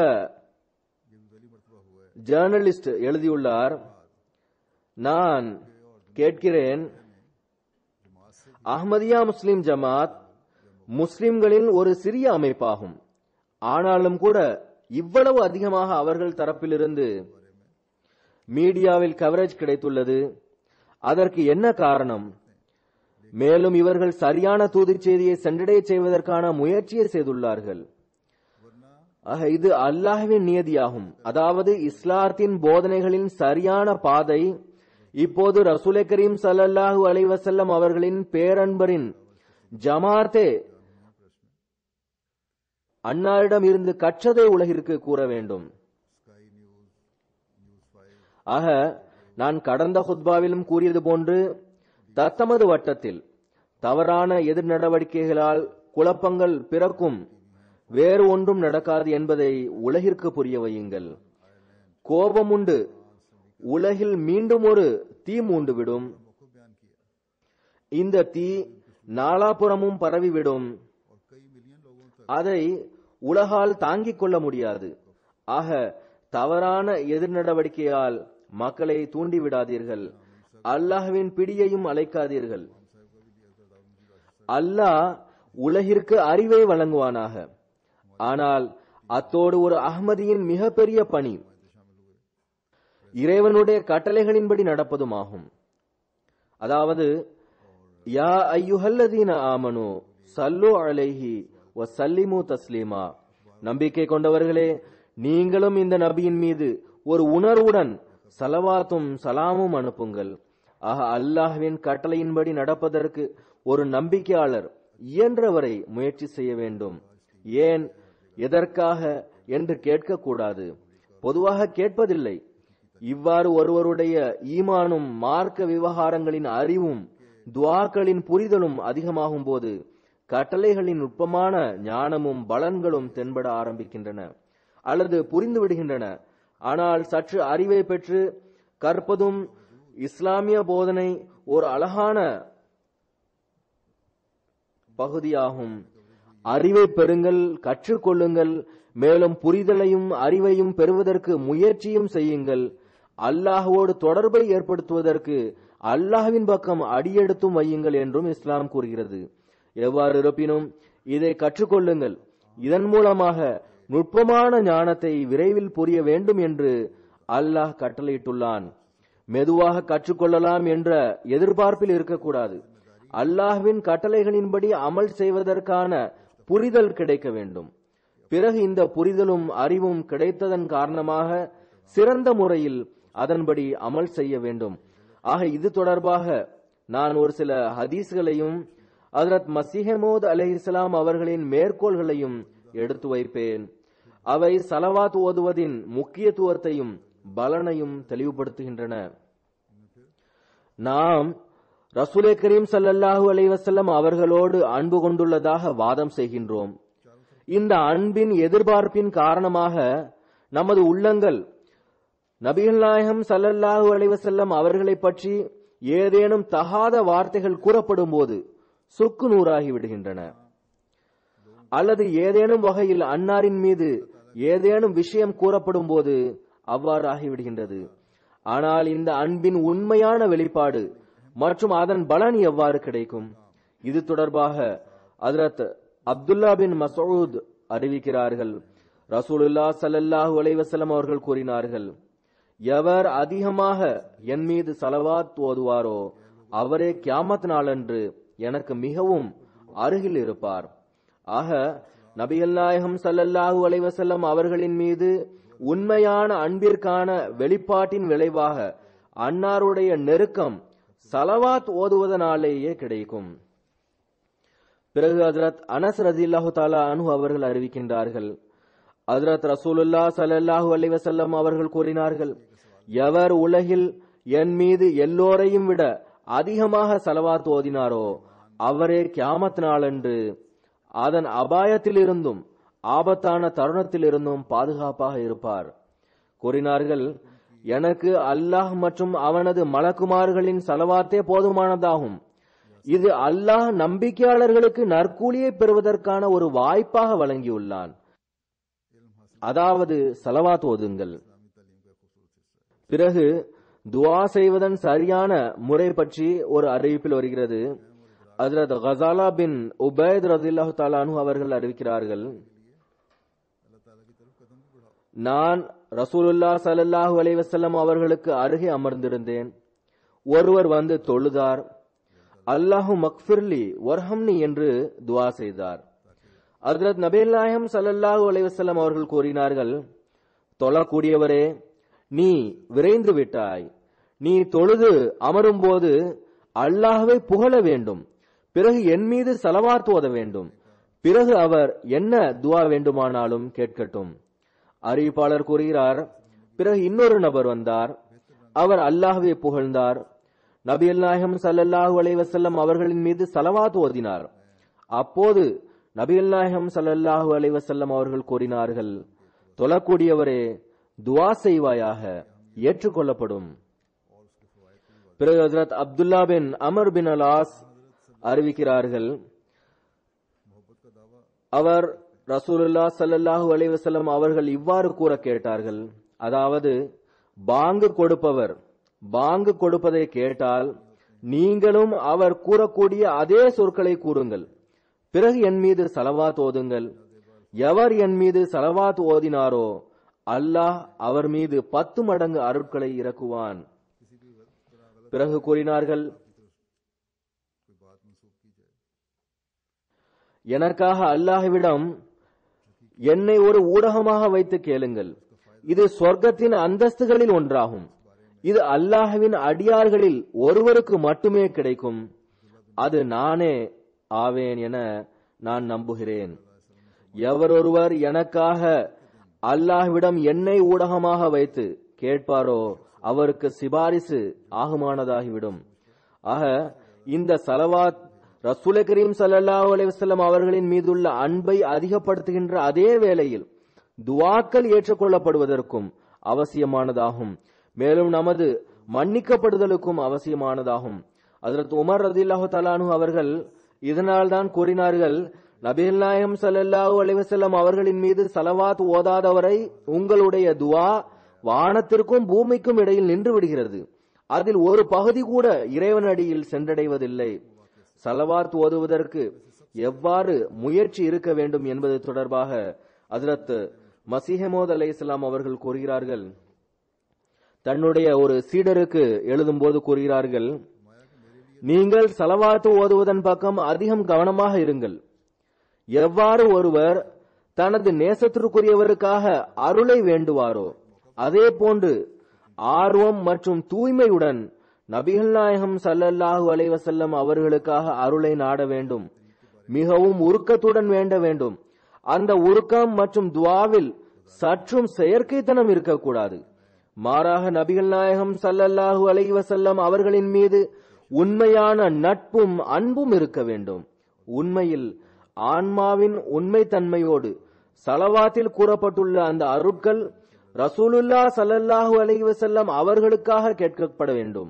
ஜேர்னலிஸ்ட் எழுதியுள்ளார். நான் கேட்கிறேன், அஹ்மதியா முஸ்லிம் ஜமாத் முஸ்லிம்களின் ஒரு சிறிய அமைப்பாகும். ஆனாலும் கூட இவ்வளவு அதிகமாக அவர்கள் தரப்பிலிருந்து மீடியாவில் கவரேஜ் கிடைத்துள்ளது. அதற்கு என்ன காரணம்? மேலும் இவர்கள் சரியான தூது செய்தியை சென்றடைய செய்வதற்கான முயற்சியை செய்துள்ளார்கள். இது அல்லாஹ்வின் நியதியாகும். அதாவது இஸ்லாத்தின் போதனைகளின் சரியான பாதை இப்போது ரசூலே கரீம் ஸல்லல்லாஹு அலைஹி வஸல்லம் அவர்களின் பேரன்பரின் ஜமாத்தே அன்னாரிடம் இருந்து கற்றதை உலகிற்கு கூற வேண்டும். ஆக நான் கடந்த ஹுத்பாவிலும் கூறியது போன்று தத்தமது வட்டத்தில் தவறான எதிர் நடவடிக்கைகளால் குழப்பங்கள் பிறக்கும், வேறு ஒன்றும் நடக்காது என்பதை உலகிற்கு புரிய வையுங்கள். கோபம் உண்டு, உலகில் மீண்டும் ஒரு தீ மூண்டுவிடும். இந்த தீ நாலாபுறமும் பரவிவிடும். அதை உலகால் தாங்கிக் கொள்ள முடியாது. ஆக தவறான எதிர் நடவடிக்கையால் மக்களை தூண்டிவிடாதீர்கள். அல்லாஹ்வின் பிடியையும் அழைக்காதீர்கள். அல்லாஹ் உலகிற்கு அறிவை வழங்குவானாக. ஆனால் அத்தோடு ஒரு அஹ்மதியின் மிகப்பெரிய பணி இறைவனுடைய கட்டளைகளின்படி நடப்பதுமாகும். அதாவது யா அய்யுஹல்லதீன ஆமனு ஸல்லு அலைஹி வஸல்லிமு தஸ்லீமா, நம்பிக்கை கொண்டவர்களே, நீங்களும் இந்த நபியின் மீது ஒரு உணர்வுடன் சலவாத்தும் சலாமும் அனுப்புங்கள். ஆக அல்லாஹ்வின் கட்டளையின்படி நடப்பதற்கு ஒரு நம்பிக்கையாளர் இயன்றவரை முயற்சி செய்ய வேண்டும். ஏன், எதற்காக என்று கேட்கக்கூடாது. பொதுவாக கேட்பதில்லை. இவ்வாறு ஒருவருடைய ஈமானும் மார்க்க விவகாரங்களின் அறிவும் துஆக்களின் புரிதலும் அதிகமாகும் போது கட்டளைகளின் நுட்பமான ஞானமும் பலன்களும் தென்பட ஆரம்பிக்கின்றன அல்லது புரிந்து விடுகின்றன. ஆனால் சற்று அறிவை பெற்று கற்பதும் இஸ்லாமிய போதனை ஒரு அழகான பகுதியாகும். அறிவை பெறுங்கள், கற்றுக்கொள்ளுங்கள். மேலும் புரிதலையும் அறிவையும் பெறுவதற்கு முயற்சியும் செய்யுங்கள். அல்லாஹ்வோடு தொடர்பை ஏற்படுத்துவதற்கு அல்லாஹ்வின் பக்கம் அடியெடுத்தும் வையுங்கள் என்றும் இஸ்லாம் கூறுகிறது. எவ்வாறு இருப்பினும் இதை கற்றுக்கொள்ளுங்கள். இதன் மூலமாக நுட்பமான ஞானத்தை விரைவில் புரிய வேண்டும் என்று அல்லாஹ் கட்டளையிட்டுள்ளான். மெதுவாக கற்றுக்கொள்ளலாம் என்ற எதிர்பார்ப்பில் இருக்கக்கூடாது. அல்லாஹ்வின் கட்டளைகளின்படி அமல் செய்வதற்கான புரிதல் கிடைக்க வேண்டும். பிறகு இந்த புரிதலும் அறிவும் கிடைத்ததன் காரணமாக சிறந்த முறையில் அதன்படி அமல் செய்ய வேண்டும். ஆக இது தொடர்பாக நான் ஒரு சில ஹதீஸ்களையும் ஹஜ்ரத் மஸீஹ் மவ்ஊத் அலைஹிஸ்ஸலாம் அவர்களின் மேற்கோள்களையும் எடுத்து வைப்பேன். அவை ஸலவாத் ஓதுவதின் முக்கியத்துவத்தையும் பலனையும் தெளிவுபடுத்துகின்றன. நாம் ரசூலே கரீம் ஸல்லல்லாஹு அலைஹி வஸல்லம் அவர்களோடு அன்பு கொண்டுள்ளதாக வாதம் செய்கின்றோம். இந்த அன்பின் எதிர்பார்ப்பின் காரணமாக நமது உள்ளங்கள் நபிகள் நாயகம் ஸல்லல்லாஹு அலைஹி வஸல்லம் அவர்களை பற்றி ஏதேனும் தகாத வார்த்தைகள் கூறப்படும் போது சுக்கு நூறாகி விடுகின்றன. அல்லது ஏதேனும் வகையில் அன்னாரின் மீது ஏதேனும் விஷயம் கூறப்படும் போது அவ்வாறு ஆகிவிடுகின்றது. ஆனால் இந்த அன்பின் உண்மையான வெளிப்பாடு மற்றும் அதன் பலன் எவ்வாறு கிடைக்கும்? இது தொடர்பாக ஹஜ்ரத் அப்துல்லா பின் மஸ்ஊத் அறிவிக்கிறார்கள். ரசூலுல்லாஹ் ஸல்லல்லாஹு அலைஹி வஸல்லம் அவர்கள் கூறினார்கள், எவர் அதிகமாக என் மீது ஸலவாத் ஓதுவாரோ அவரே கியாமத் நாளன்று எனக்கு மிகவும் அருகில் இருப்பார். ஆக நபிகள் நாயகம் ஸல்லல்லாஹு அலைஹி வஸல்லம் அவர்களின் மீது உண்மையான அன்பிற்கான வெளிப்பாட்டின் விளைவாக அன்னாருடைய நெருக்கம் ஸலவாத் ஓதுவதனாலேயே கிடைக்கும். பிறகு ஹஜ்ரத் அனஸ் ரலியல்லாஹு தஆலா அன்ஹு அவர்கள் அறிவிக்கின்றார்கள், ஹஜ்ரத் ரசூலுல்லாஹ் ஸல்லல்லாஹு அலைஹி வஸல்லம் அவர்கள் கூறினார்கள், எவர் உலகில் என் மீது எல்லோரையும் விட அதிகமாக ஸலவாத் ஓதினாரோ அவரே கியாமத் நாளன்று அதன் அபாயத்திலிருந்தும் ஆபத்தான தருணத்திலிருந்தும் பாதுகாப்பாக இருப்பார். கூறினார்கள், எனக்கு அல்லாஹ் மற்றும் அவனது மலக்குமார்களின் ஸலவாத்தே போதுமானதாகும். இது அல்லாஹ் நம்பிக்கையாளர்களுக்கு நற்கூலியை பெறுவதற்கான ஒரு வாய்ப்பாக வழங்கியுள்ளான். அதாவது ஸலவாத் ஓதுங்கள். பிறகு துஆ செய்வதன் சரியான முறை பற்றி ஒரு அறிவிப்பில் வருகிறது. ஹஜ்ரத் கஸாலா பின் உபைத் ரலியல்லாஹு தஆலா அன்ஹு அவர்கள் அறிவிக்கிறார்கள், நான் ரசூலுல்லாஹ் ஸல்லல்லாஹு அலைஹி வஸல்லம் அவர்களுக்கு அருகே அமர்ந்திருந்தேன். ஒருவர் வந்து தொழுதார். அல்லாஹு மக்ஃபிர்லி வர்ஹம்னி என்று துஆ செய்தார். ஹஜ்ரத் நபிகள் நாயகம் ஸல்லல்லாஹு அலைஹி வஸல்லம் அவர்கள் கூறினார்கள், தொழக்கூடியவரே, நீ விரைந்து விட்டாய். நீ தொழுது அமரும் போது அல்லாஹ்வை புகழ வேண்டும். பிறகு என் மீது ஸலவாத் ஓத வேண்டும். பிறகு அவர் என்ன துஆ வேண்டுமானாலும் கேட்கட்டும். அறிவிப்பாளர் கூறுகிறார், பிறகு இன்னொரு நபர் வந்தார். அவர் அல்லாஹ்வை புகழ்ந்தார். நபிகள் நாயகம் ஸல்லல்லாஹு அலைஹி வஸல்லம் அவர்களின் மீது ஸலவாத் ஓதினார். அப்போது நபிகள் நாயகம் ஸல்லல்லாஹு அலைஹி வஸல்லம் அவர்கள் கூறினார்கள், தொழக்கூடியவரே, துஆ செய்வாயாக, ஏற்றுக்கொள்ளப்படும். பிறகு ஹஜ்ரத் அப்துல்லா பின் அமர் பின் அல்-ஆஸ் அறிவிக்கிறார்கள், அவர் ரசூலுல்லாஹ் ஸல்லல்லாஹு அலைஹி வஸல்லம் அவர்கள் இவ்வாறு கூற கேட்டார்கள், அதாவது பாங்கு கொடுப்பவர் பாங்கு கொடுப்பதை கேட்டால் நீங்களும் அவர் கூறக்கூடிய அதே சொற்களை கூறுங்கள். பிறகு என் மீது ஸலவாத் ஓதுங்கள். எவர் என் மீது ஸலவாத் ஓதினாரோ அல்லாஹ் அவர் மீது 10 மடங்கு அருட்களை இறக்குவான். பிறகு கூறினார்கள், எனக்காக அல்லாஹ்விடம் என்னை ஒரு ஊடகமாக வைத்து கேளுங்கள். இது சொர்க்கத்தின் அந்தஸ்துகளில் ஒன்றாகும். இது அல்லாஹ்வின் அடியார்களில் ஒருவருக்கு மட்டுமே கிடைக்கும். அது நானே ஆவேன் என நான் நம்புகிறேன். எவரொருவர் எனக்காக அல்லாஹ்விடம் என்னை ஊடகமாக வைத்து கேட்பாரோ அவருக்கு சிபாரிசு ஆகுமானதாகிவிடும். ஆக இந்த ஸலவாத் ரசூலே கரீம் ஸல்லல்லாஹு அலைஹி வஸல்லம் அவர்களின் மீதுள்ள அன்பை அதிகப்படுத்துகின்ற அதே வேளையில் துஆக்கள் ஏற்றுக்கொள்ளப்படுவதற்கும் அவசியமானதாகும். மேலும் நமது மன்னிக்கப்படுதலுக்கும் அவசியமானதாகும். ஹஜ்ரத் உமர் ரலியல்லாஹு தஆலா அன்ஹு அவர்கள் இதனால் தான் கூறினார்கள், நபிகள் நாயகம் ஸல்லல்லாஹு அலைஹி வஸல்லம் அவர்களின் மீது ஸலவாத் ஓதாதவரை உங்களுடைய துஆ வானத்திற்கும் பூமிக்கும் இடையில் நின்று விடுகிறது. அதில் ஒரு பகுதி கூட இறைவனடியில் சென்றடைவதில்லை. ஸலவாத் ஓதுவதற்கு எவ்வாறு முயற்சி இருக்க வேண்டும் என்பது தொடர்பாக ஹஜ்ரத் மஸீஹ் மவ்ஊத் அலைஹிஸ்ஸலாம் அவர்கள் கூறுகிறார்கள். தன்னுடைய ஒரு சீடருக்கு எழுதும் போது கூறுகிறார்கள், நீங்கள் ஸலவாத் ஓதுவதன் பக்கம் அதிகம் கவனமாக இருங்கள். எவ்வாறு ஒருவர் தனது நேசத்திற்குரியவருக்காக அருளை வேண்டுவாரோ அதே போன்று ஆர்வம் மற்றும் தூய்மையுடன் நபிகள் நாயகம் ஸல்லல்லாஹு அலைஹி வஸல்லம் அவர்களுக்காக அருளை நாட வேண்டும். மிகவும் உருக்கத்துடன் வேண்ட வேண்டும். அந்த உருக்கம் மற்றும் துஆவில் சற்றும் செயற்கைத்தனம் இருக்கக்கூடாது. மாறாக நபிகள் நாயகம் ஸல்லல்லாஹு அலைஹி வஸல்லம் அவர்களின் மீது உண்மையான நட்பும் அன்பும் இருக்க வேண்டும். உண்மையில் ஆன்மாவின் உண்மைத்தன்மையோடு ஸலவாத்தில் கூறப்பட்டுள்ள அந்த அருட்கள் ரசூலுல்லாஹ் ஸல்லல்லாஹு அலைஹி வஸல்லம் அவர்களுக்காக கேட்கப்பட வேண்டும்.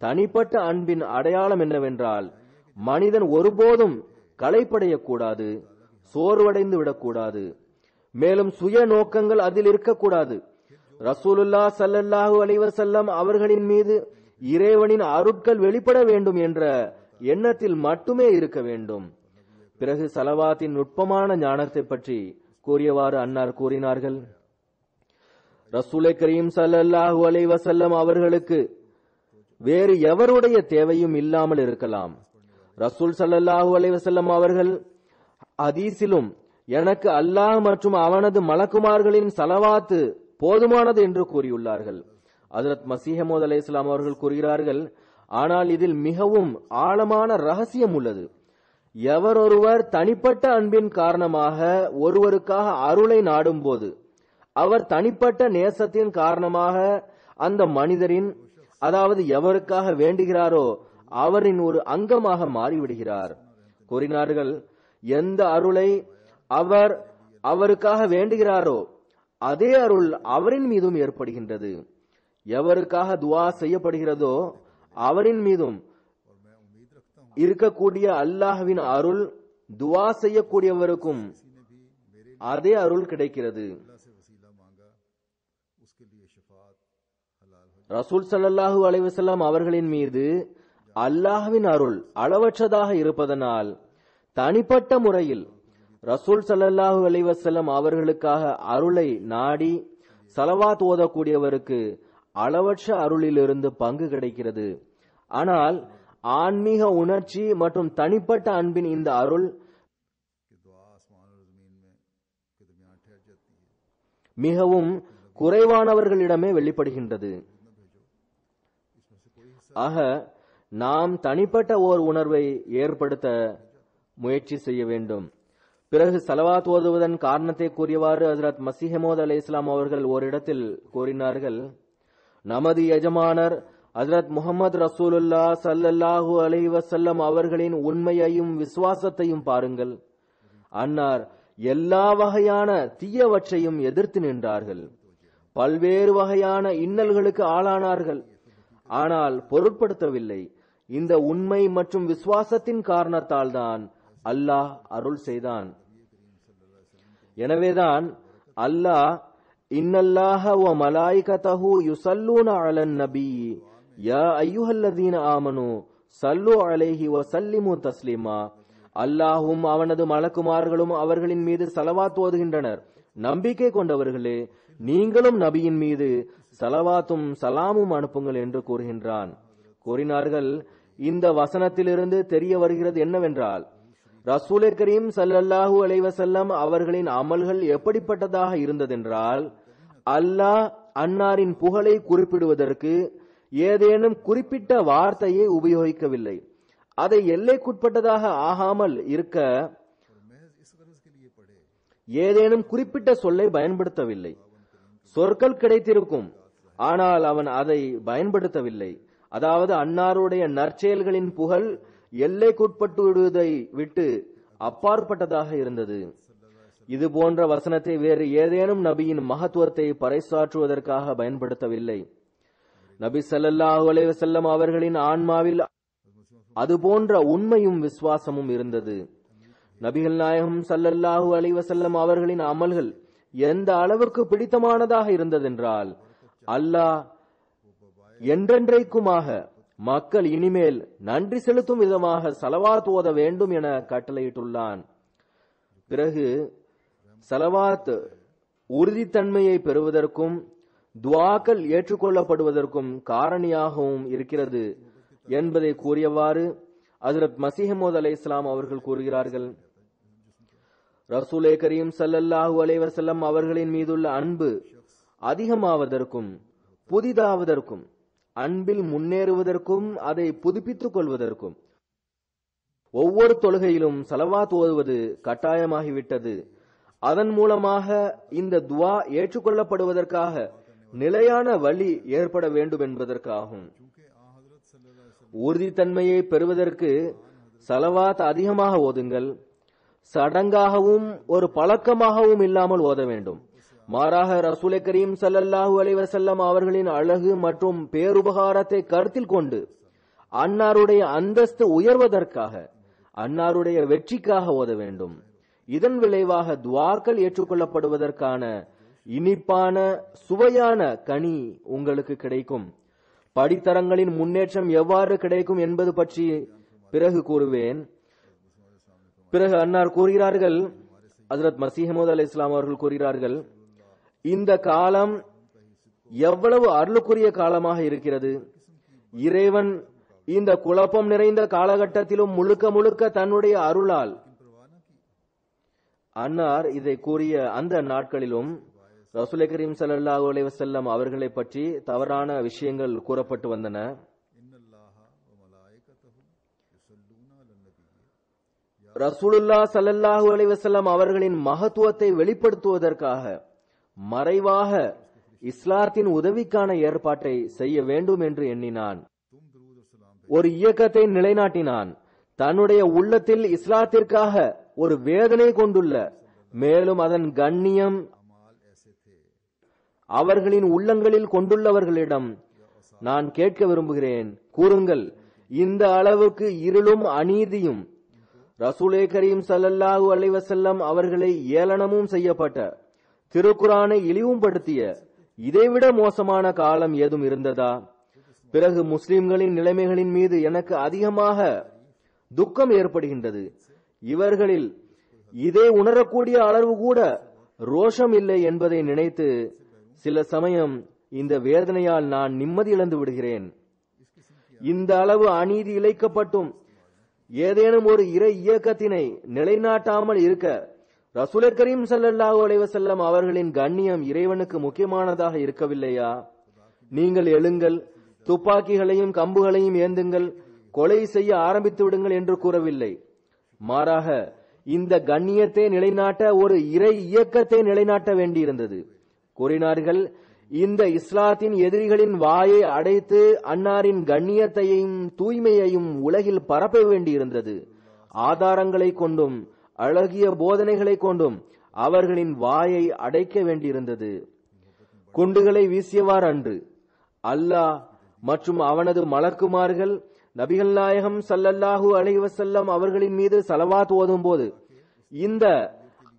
தனிப்பட்ட அன்பின் அடையாளம் என்னவென்றால், மனிதன் ஒருபோதும் களைப்படையக்கூடாது, சோர்வடைந்து விடக்கூடாது, மேலும் சுய நோக்கங்கள் அதில் இருக்கக்கூடாது. ரசூலுல்லாஹ் ஸல்லல்லாஹு அலைஹி வஸல்லம் அவர்களின் மீது இறைவனின் அருட்கள் வெளிப்பட வேண்டும் என்ற எண்ணத்தில் மட்டுமே இருக்க வேண்டும். பிறகு ஸலவாத்தின் நுட்பமான ஞானத்தை பற்றி கூறியவாறு அன்னார் கூறினார்கள், ரசூலை கரீம் ஸல்லல்லாஹு அலைஹி வஸல்லம் அவர்களுக்கு வேறு எவருடைய தேவையும் இல்லாமல் இருக்கலாம். ரசூல் ஸல்லல்லாஹு அலைஹி வஸல்லம் அவர்கள் ஹதீஸிலும் எனக்கு அல்லாஹ் மற்றும் அவனது மலக்குமார்களின் ஸலவாத்து போதுமானது என்று கூறியுள்ளார்கள். ஹஜ்ரத் மஸீஹ் மவ்ஊத் அலைஹிஸ்ஸலாம் அவர்கள் கூறுகிறார்கள், ஆனால் இதில் மிகவும் ஆழமான ரகசியம் உள்ளது. எவரொருவர் தனிப்பட்ட அன்பின் காரணமாக ஒருவருக்காக அருளை நாடும் போது அவர் தனிப்பட்ட நேசத்தின் காரணமாக அந்த மனிதரின், அதாவது எவருக்காக வேண்டுகிறாரோ அவரின் ஒரு அங்கமாக மாறிவிடுகிறார். கூறினார்கள், எந்த அருளை அவர் அவருக்காக வேண்டுகிறாரோ அதே அருள் அவரின் மீதும் ஏற்படுகின்றது. எவருக்காக துஆ செய்யப்படுகிறதோ அவரின் மீதும் இருக்கக்கூடிய அல்லாஹ்வின் அருள் துஆ செய்யக்கூடியவருக்கும் அதே அருள் கிடைக்கிறது. ரசூல் ஸல்லல்லாஹு அலைஹி வஸல்லம் அவர்களின் மீது அல்லாஹ்வின் அருள் அளவற்றதாக இருப்பதனால் தனிப்பட்ட முறையில் ரசூல் ஸல்லல்லாஹு அலைஹி வஸல்லம் அவர்களுக்காக அருளை நாடி ஸலவாத் ஓதக்கூடியவருக்கு அளவற்ற அருளிலிருந்து பங்கு கிடைக்கிறது. ஆனால் ஆன்மீக உணர்ச்சி மற்றும் தனிப்பட்ட அன்பின் இந்த அருள் மிகவும் குறைவானவர்களிடமே வெளிப்படுகின்றது. ஆக நாம் தனிப்பட்ட ஓர் உணர்வை ஏற்படுத்த முயற்சி செய்ய வேண்டும். பிறகு ஸலவாத் ஓதுவதன் காரணத்தை கூறியவாறு ஹஜ்ரத் மஸீஹ் மவ்ஊத் அலைஹிஸ்ஸலாம் அவர்கள் ஓரிடத்தில் கூறினார்கள், நமது எஜமானர் ஹஜ்ரத் முஹம்மது ரசூலுல்லாஹ் ஸல்லல்லாஹு அலைஹி வஸல்லம் அவர்களின் உண்மையையும் விசுவாசத்தையும் பாருங்கள். அன்னார் எல்லா வகையான தீயவற்றையும் எதிர்த்து நின்றார்கள். பல்வேறு வகையான இன்னல்களுக்கு ஆளானார்கள். ஆனால் பொருட்படுத்தவில்லை. இந்த உண்மை மற்றும் விசுவாசத்தின் காரணத்தால் தான் அல்லாஹ் அருள் செய்தான். எனவேதான் அல்லாஹ் இன்னல்லாஹ வ மலாயிகதஹு யுஸல்லூன அலன் நபி யா அய்யுஹல்லதீன ஆமனு ஸல்லு அலைஹி வ ஸல்லிமு தஸ்லீமா, அல்லாஹ்வும் அவனது மலக்குமார்களும் அவர்களின் மீது ஸலவாத் ஓதுகின்றனர். நம்பிக்கை கொண்டவர்களே, நீங்களும் நபியின் மீது ஸலவாத்தும் சலாமும் அனுப்புங்கள் என்று கூறுகின்றான். கூறினார்கள், இந்த வசனத்திலிருந்து தெரிய வருகிறது என்னவென்றால், ரசூலே கரீம் ஸல்லல்லாஹு அலைஹி வஸல்லம் அவர்களின் அமல்கள் எப்படிப்பட்டதாக இருந்ததென்றால், அல்லாஹ் அன்னாரின் புகழை குறிப்பிடுவதற்கு ஏதேனும் குறிப்பிட்ட வார்த்தையை உபயோகிக்கவில்லை. அதை எல்லைக்குட்பட்டதாக ஆகாமல் இருக்க ஏதேனும் குறிப்பிட்ட சொல்லை பயன்படுத்தவில்லை. சொற்கள் கிடைத்திருக்கும், ஆனால் அவன் அதை பயன்படுத்தவில்லை. அதாவது அன்னாருடைய நற்செயல்களின் புகழ் எல்லைக்குட்பட்டுவிடுவதை விட்டு அப்பாற்பட்டதாக இருந்தது. இது போன்ற வசனத்தை வேறு ஏதேனும் நபியின் மகத்துவத்தை பறைசாற்றுவதற்காக பயன்படுத்தவில்லை. நபி ஸல்லல்லாஹு அலைஹி வஸல்லம் அவர்களின் ஆன்மாவில் அது போன்ற உண்மையும் விசுவாசமும் இருந்தது. நபிகள் நாயகம் ஸல்லல்லாஹு அலைஹி வஸல்லம் அவர்களின் அமல்கள் எந்த அளவிற்கு பிடித்தமானதாக இருந்ததென்றால், அல்லாஹ் என்றென்றைக்குமாக மக்கள் இனிமேல் நன்றி செலுத்தும் விதமாக ஸலவாத் ஓத வேண்டும் என கட்டளையிட்டுள்ளான். பிறகு ஸலவாத் உறுதித்தன்மையை பெறுவதற்கும் துஆக்கள் ஏற்றுக்கொள்ளப்படுவதற்கும் காரணியாகவும் இருக்கிறது என்பதை கூறியவாறு ஹஜ்ரத் மஸீஹ் மவ்ஊத் அலைஹிஸ்ஸலாம் அவர்கள் கூறுகிறார்கள், ரசூலே கரீம் ஸல்லல்லாஹு அலைஹி வஸல்லம் அவர்களின் மீதுள்ள அன்பு அதிகமாவதற்கும் புதிதாவதற்கும் அன்பில் முன்னேறுவதற்கும் அதை புதுப்பித்துக் கொள்வதற்கும் ஒவ்வொரு தொழுகையிலும் ஸலவாத் ஓதுவது கட்டாயமாகிவிட்டது. அதன் மூலமாக இந்த துஆ ஏற்றுக்கொள்ளப்படுவதற்காக நிலையான வழி ஏற்பட வேண்டும் என்பதற்காகும். உறுதித்தன்மையை பெறுவதற்கு ஸலவாத் அதிகமாக ஓதுங்கள். சடங்காகவும் ஒரு பழக்கமாகவும் இல்லாமல் ஓத வேண்டும். மாறாக ரசூலே கரீம் ஸல்லல்லாஹு அலைஹி வஸல்லம் அவர்களின் அழகு மற்றும் பேருபகாரத்தை கருத்தில் கொண்டு அன்னாருடைய அந்தஸ்து உயர்வதற்காக, அன்னாருடைய வெற்றிக்காக ஓத வேண்டும். இதன் விளைவாக துஆக்கள் ஏற்றுக்கொள்ளப்படுவதற்கான இனிப்பான சுவையான கனி உங்களுக்கு கிடைக்கும். படித்தரங்களின் முன்னேற்றம் எவ்வாறு கிடைக்கும் என்பது பற்றி பிறகு கூறுவேன். பிறகு அன்னார் கூறுகிறார்கள், ஹஜ்ரத் மஸீஹ் மவ்ஊத் அலைஹிஸ்ஸலாம் அவர்கள் கூறுகிறார்கள், இந்த காலம் எவ்வளவு அருளுக்குரிய காலமாக இருக்கிறது. இறைவன் இந்த குழப்பம் நிறைந்த காலகட்டத்திலும் முழுக்க முழுக்க தன்னுடைய அருளால், அன்னார் இதை கூறிய அந்த நாட்களிலும் ரசூலே கரீம் ஸல்லல்லாஹு அலைஹி வஸல்லம் அவர்களை பற்றி தவறான விஷயங்கள் கூறப்பட்டு வந்தன. ரசூலுல்லாஹ் ஸல்லல்லாஹு அலைஹி வஸல்லம் அவர்களின் மகத்துவத்தை வெளிப்படுத்துவதற்காக மறைவாக இஸ்லாத்தின் உதவிக்கான ஏற்பாட்டை செய்ய வேண்டும் என்று எண்ணினான். ஒரு இயக்கத்தை நிலைநாட்டினான். தன்னுடைய உள்ளத்தில் இஸ்லாத்திற்காக ஒரு வேதனை கொண்டுள்ள, மேலும் அதன் கண்ணியம் அவர்களின் உள்ளங்களில் கொண்டுள்ளவர்களிடம் நான் கேட்க விரும்புகிறேன், கூறுங்கள், இந்த அளவுக்கு இருளும் அநீதியும் ரசூலே கரீம் ஸல்லல்லாஹு அலைஹி வஸல்லம் அவர்களை ஏளனமும் செய்யப்பட்ட, திருக்குரானை இழிவுபடுத்திய இதைவிட மோசமான காலம் ஏதும் இருந்ததா? பிறகு முஸ்லிம்களின் நிலைமைகளின் மீது எனக்கு அதிகமாக துக்கம் ஏற்படுகின்றது. இவர்களில் இதை உணரக்கூடிய அளவு கூட ரோஷம் இல்லை என்பதை நினைத்து சில சமயம் இந்த வேதனையால் நான் நிம்மதி இழந்து விடுகிறேன். இந்த அளவு அநீதி இழைக்கப்பட்டும் ஏதேனும் ஒரு இறை இயக்கத்தினை நிலைநாட்டாமல் இருக்க ரசூலே கரீம் ஸல்லல்லாஹு அலைஹி வஸல்லம் அவர்களின் கண்ணியம் இறைவனுக்கு முக்கியமானதாக இருக்கவில்லையா? நீங்கள் எழுங்கள், துப்பாக்கிகளையும் கம்புகளையும் ஏந்துங்கள், கொலை செய்ய ஆரம்பித்து விடுங்கள் என்று கூறவில்லை. மாறாக இந்த கண்ணியத்தை நிலைநாட்ட ஒரு இறை இயக்கத்தை நிலைநாட்ட வேண்டியிருந்தது. கூறினார்கள், இந்த இஸ்லாத்தின் எதிரிகளின் வாயை அடைத்து அன்னாரின் கண்ணியத்தையும் தூய்மையையும் உலகில் பரப்ப வேண்டியிருந்தது. ஆதாரங்களை கொண்டும் அழகிய போதனைகளை கொண்டும் அவர்களின் வாயை அடைக்க வேண்டியிருந்தது. குண்டுகளை வீசியவாறு அன்று அல்லாஹ் மற்றும் அவனது மலக்குமார்கள் நபிகள் நாயகம் ஸல்லல்லாஹு அலைஹி வஸல்லம் அவர்களின் மீது ஸலவாத் ஓதும் போது, இந்த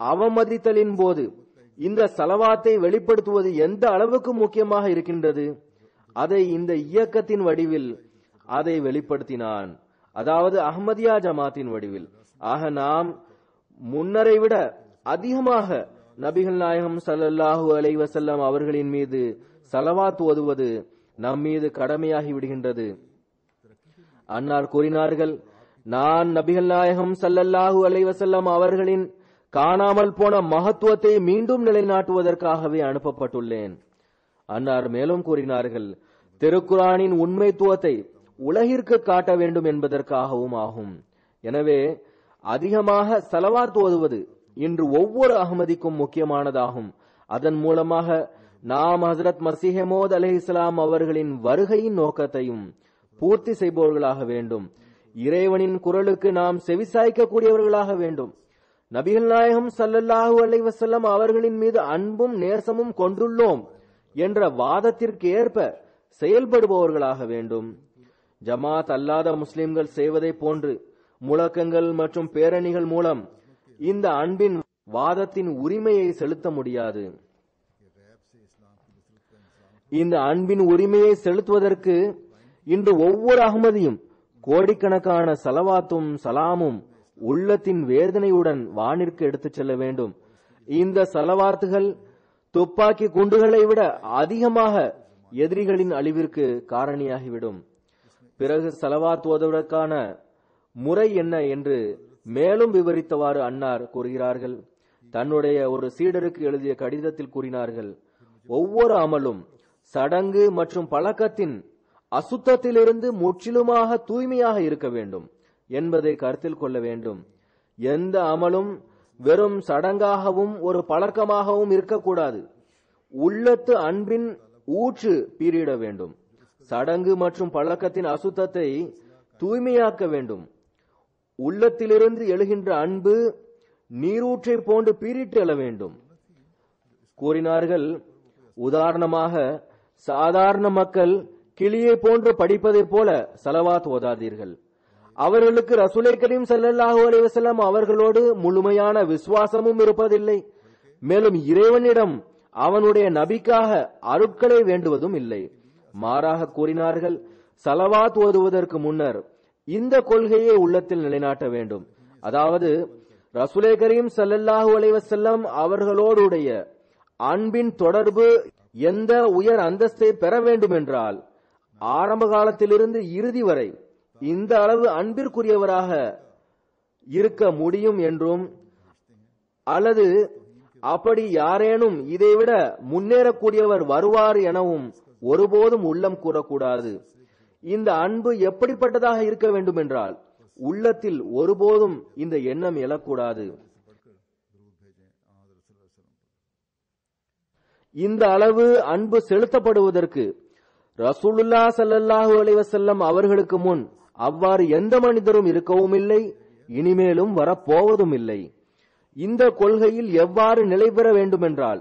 அவமதித்தலின் போது இந்த ஸலவாத்தை வெளிப்படுத்துவது எந்த அளவுக்கு முக்கியமாக இருக்கின்றது, அதை இந்த இயக்கத்தின் வடிவில் அதை வெளிப்படுத்தினான். அதாவது அஹ்மதியா ஜமாத்தின் வடிவில். ஆக நாம் முன்னரை விட அதிகமாக நபிகள் நாயகம் ஸல்லல்லாஹு அலைஹி வஸல்லம் அவர்களின் மீது ஸலவாத் ஓதுவது நம் மீது கடமையாகி விடுகின்றது. அன்னார் கூறினார்கள், நான் நபிகள் நாயகம் ஸல்லல்லாஹு அலைஹி வஸல்லம் அவர்களின் காணாமல் போன மகத்துவத்தை மீண்டும் நிலைநாட்டுவதற்காகவே அனுப்பப்பட்டுள்ளேன். அன்னார் மேலும் கூறினார்கள், திருக்குரானின் உண்மைத்துவத்தை உலகிற்கு காட்ட வேண்டும் என்பதற்காகவும் ஆகும். எனவே அதிகமாக ஸலவாத் ஓதுவது இன்று ஒவ்வொரு அஹ்மதிக்கும் முக்கியமானதாகும். அதன் மூலமாக நாம் ஹஜ்ரத் மஸீஹ் மவ்ஊத் அலைஹிஸ்ஸலாம் அவர்களின் வருகையின் நோக்கத்தையும் பூர்த்தி செய்பவர்களாக வேண்டும். இறைவனின் குரலுக்கு நாம் செவிசாய்க்க கூடியவர்களாக வேண்டும். நபிகள் நாயகம் ஸல்லல்லாஹு அலைஹி வஸல்லம் அவர்களின் மீது அன்பும் நேசமும் கொண்டுள்ளோம் என்ற வாதத்திற்கு ஏற்ப செயல்படுபவர்களாக வேண்டும். ஜமாத் அல்லாத முஸ்லிம்கள் செய்வதை போன்று முழக்கங்கள் மற்றும் பேரணிகள் மூலம் இந்த அன்பின் வாதத்தின் உரிமையை செலுத்த முடியாது. இந்த அன்பின் உரிமையை செலுத்துவதற்கு இன்று ஒவ்வொரு அகமதியும் கோடிக்கணக்கான சலவாத்தும் சலாமும் உள்ளத்தின் வேதனையுடன் வானிற்கு எடுத்துச் செல்ல வேண்டும். இந்த சலவாத்துகள் துப்பாக்கி குண்டுகளை விட அதிகமாக எதிரிகளின் அழிவிற்கு காரணியாகிவிடும். பிறகு சலவாத் ஓதுவதற்கான முறை என்ன என்று மேலும் விவரித்தவாறு அன்னார் கூறுகிறார்கள். தன்னுடைய ஒரு சீடருக்கு எழுதிய கடிதத்தில் கூறினார்கள், ஒவ்வொரு அமலும் சடங்கு மற்றும் பழக்கத்தின் அசுத்தத்திலிருந்து முற்றிலுமாக தூய்மையாக இருக்க வேண்டும் என்பதை கருத்தில் கொள்ள வேண்டும். எந்த அமலும் வெறும் சடங்காகவும் ஒரு பழக்கமாகவும் இருக்கக்கூடாது. உள்ளத்து அன்பின் ஊற்று பீரிட வேண்டும். சடங்கு மற்றும் பழக்கத்தின் அசுத்தத்தை தூய்மையாக்க வேண்டும். உள்ளத்திலிருந்து எழுகின்ற அன்பு நீரூற்றை போன்று பீரிட்டு எழ வேண்டும் கூறினார்கள். உதாரணமாக, சாதாரண மக்கள் கிளியை போன்று படிப்பதை போல சலவாத் ஓதாதீர்கள். அவர்களுக்கு ரசூலை கரீம் ஸல்லல்லாஹு அலைஹி வஸல்லம் அவர்களோடு முழுமையான விசுவாசமும் இருப்பதில்லை. மேலும் இறைவனிடம் அவனுடைய நபிக்காக அருட்களை வேண்டுவதும் இல்லை. மாறாக கூறினார்கள், சலவாத் ஓதுவதற்கு முன்னர் இந்த கொள்கையை உள்ளத்தில் நிலைநாட்ட வேண்டும். அதாவது, ரசூலை கரீம் ஸல்லல்லாஹு அலைஹி வஸல்லம் அவர்களோடுடைய அன்பின் தொடர்பு எந்த உயர் அந்தஸ்தை பெற வேண்டும் என்றால், ஆரம்ப காலத்திலிருந்து இறுதி வரை இந்த அளவு அன்பிற்குரியவராக இருக்க முடியும் என்றும், அல்லது அப்படி யாரேனும் இதைவிட முன்னேறக்கூடியவர் வருவார் எனவும் ஒருபோதும் உள்ளம் கூறக்கூடாது. இந்த அன்பு எப்படிப்பட்டதாக இருக்க வேண்டும் என்றால், உள்ளத்தில் ஒருபோதும் இந்த எண்ணம் எழக்கூடாது. இந்த அளவு அன்பு செலுத்தப்படுவதற்கு ரசூலுல்லாஹ் ஸல்லல்லாஹு அலைஹி வஸல்லம் அவர்களுக்கு முன் அவ்வாறு எந்த மனிதரும் இருக்கவும் இல்லை, இனிமேலும் வரப்போவதும் இல்லை. இந்த கொள்கையில் எவ்வாறு நிலை பெற வேண்டும் என்றால்,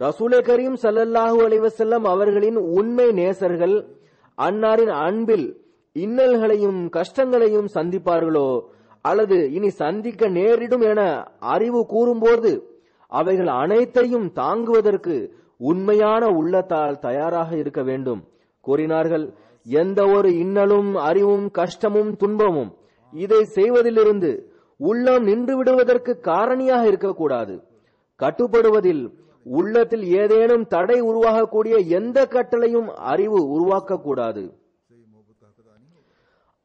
ரசூலை கரீம் ஸல்லல்லாஹு அலைஹி வஸல்லம் அவர்களின் உண்மை நேசர்கள் அன்னாரின் அன்பில் இன்னல்களையும் கஷ்டங்களையும் சந்திப்பார்களோ அல்லது இனி சந்திக்க நேரிடும் என அறிவு கூறும்போது அவைகள் அனைத்தையும் தாங்குவதற்கு உண்மையான உள்ளத்தால் தயாராக இருக்க வேண்டும் கூறினார்கள். எந்த ஒரு இன்னலும் அறிவும் கஷ்டமும் துன்பமும் இதை செய்வதிலிருந்து உள்ளம் நின்று விடுவதற்கு காரணியாக இருக்கக்கூடாது. கட்டுப்படுவதில் உள்ளத்தில் ஏதேனும் தடை உருவாகக்கூடிய எந்த கட்டளையும் அறிவு உருவாக்கக்கூடாது.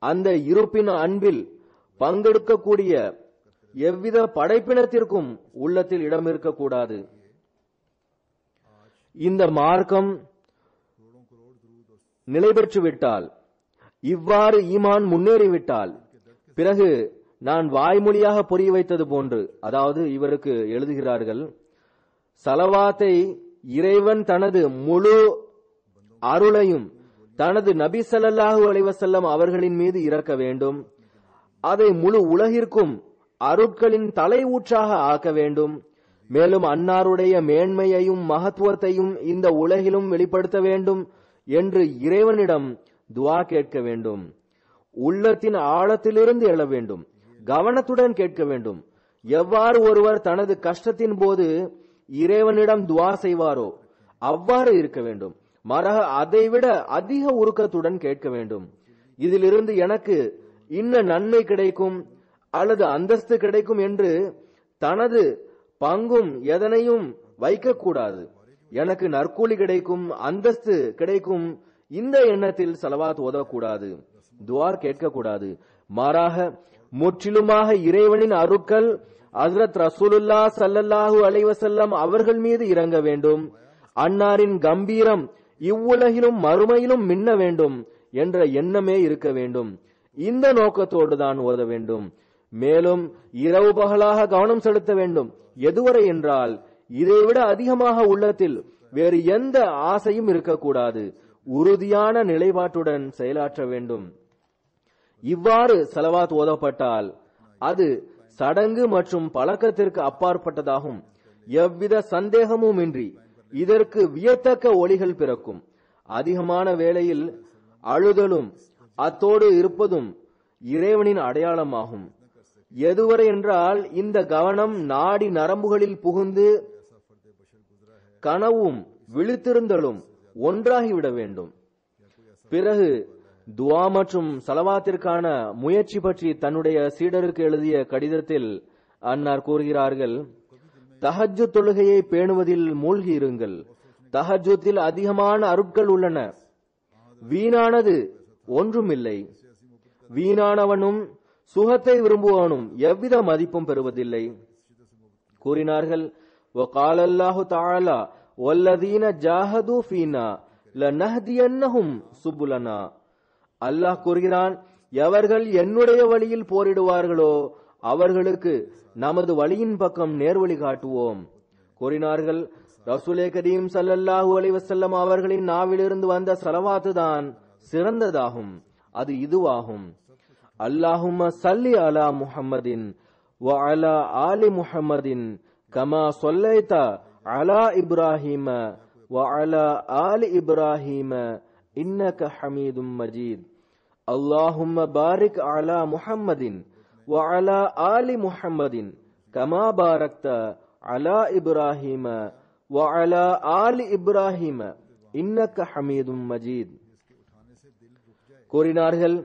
அந்த இருப்பின் அன்பில் பங்கெடுக்கக்கூடிய எவ்வித படைப்பினத்திற்கும் உள்ளத்தில் இடம் இருக்கக்கூடாது. இந்த மார்க்கம் நிலை பெற்றுவிட்டால், இவ்வாறு ஈமான் முன்னேறிவிட்டால், பிறகு நான் வாய்மொழியாக புரிய வைத்தது போன்று, அதாவது இவருக்கு எழுதுகிறார்கள், சலவாத்தை இறைவன் தனது முழு அருளையும் தனது நபி ஸல்லல்லாஹு அலைஹி வஸல்லம் அவர்களின் மீது இறக்க வேண்டும். அதை முழு உலகிற்கும் அருட்களின் தலை ஊற்றாக ஆக்க வேண்டும். மேலும் அன்னாருடைய மேன்மையையும் மகத்துவத்தையும் இந்த உலகிலும் வெளிப்படுத்த வேண்டும் என்று இறைவனிடம் துஆ கேட்க வேண்டும். உள்ளத்தின் ஆழத்திலிருந்து எழ வேண்டும். கவனத்துடன் கேட்க வேண்டும். எவ்வாறு ஒருவர் தனது கஷ்டத்தின் போது இறைவனிடம் துஆ செய்வாரோ அவ்வாறு இருக்க வேண்டும். மாறாக அதைவிட அதிக உருக்கத்துடன் கேட்க வேண்டும். இதிலிருந்து எனக்கு இன்ன நன்மை கிடைக்கும் அல்லது அந்தஸ்து கிடைக்கும் என்று தனது பங்கும் எதனையும் வைக்கக்கூடாது. எனக்கு நற்கூலி கிடைக்கும், அந்தஸ்து கிடைக்கும், இந்த எண்ணத்தில் ஸலவாத் ஓதக்கூடாது, துஆ கேட்கக்கூடாது. மாறாக முற்றிலுமாக இறைவனின் அருட்கள் ஹஜ்ரத் ரசூலுல்லாஹ் ஸல்லல்லாஹு அலைஹி வஸல்லம் அவர்கள் மீது இறங்க வேண்டும். அன்னாரின் கம்பீரம் இவ்வுலகிலும் மறுமையிலும் மின்ன வேண்டும் என்ற எண்ணமே இருக்க வேண்டும். இந்த நோக்கத்தோடு தான் ஓத வேண்டும். மேலும் இரவு பகலாக கவனம் செலுத்த வேண்டும். எதுவரை என்றால், இதைவிட அதிகமாக உள்ளத்தில் வேறு எந்த ஆசையும் இருக்கக்கூடாது. உறுதியான நிலைப்பாட்டுடன் செயலாற்ற வேண்டும். இவ்வாறு ஸலவாத் ஓதப்பட்டால் அது சடங்கு மற்றும் பழக்கத்திற்கு அப்பாற்பட்டதாகும். எவ்வித சந்தேகமும் இன்றி இதற்கு வியத்தக்க ஒளிகள் பிறக்கும். அதிகமான வேளையில் அழுதலும் அத்தோடு இருப்பதும் இறைவனின் அடையாளமாகும். எதுவரை என்றால் இந்த கவனம் நாடி நரம்புகளில் புகுந்து கனவும் விழித்திருந்தலும் ஒன்றாகிவிட வேண்டும். பிறகு துவா மற்றும் சலவாத்திற்கான முயற்சி பற்றி தன்னுடைய சீடருக்கு எழுதிய கடிதத்தில் அன்னார் கூறுகிறார்கள், தஹஜ்ஜுத் தொழுகையை பேணுவதில் மூழ்கி இருங்கள். தஹஜ்ஜுத்தில் அதிகமான அருட்கள் உள்ளன. வீணானது ஒன்றுமில்லை. வீணானவனும் சுகத்தை விரும்புவனும் எவ்வித மதிப்பும் பெறுவதில்லை. கூறினார்கள், وقال الله تعالى والذين جاهدوا فينا لنهدينهم سبلنا. அல்லாஹ் கூறுகிறான், எவர்கள் என்னுடைய வழியில் போரிடுவார்களோ அவர்களுக்கு நமது வழியின் பக்கம் நேர்வழி காட்டுவோம். கூறினார்கள், ரசூலே கரீம் ஸல்லல்லாஹு அலைஹி வஸல்லம் அவர்களின் நாவிலிருந்து வந்த ஸலவாத்து தான் சிறந்ததாகும். அது இதுவாகும்: அல்லாஹும்ம ஸல்லி அலா முஹம்மதின் வ அலா ஆலி முஹம்மதின் கமா ஸல்லைத அலா இப்ராஹீம வ அலா ஆலி இப்ராஹீம இன்னக ஹமீதும் மஜீத். அல்லாஹும்ம பாரிக் அலா முஹம்மதின் வ அலா ஆலி முஹம்மதின் கமா பாரக்த அலா இப்ராஹீம வ அலா ஆலி இப்ராஹீம இன்னக ஹமீதும் மஜீத். கூறினார்கள்,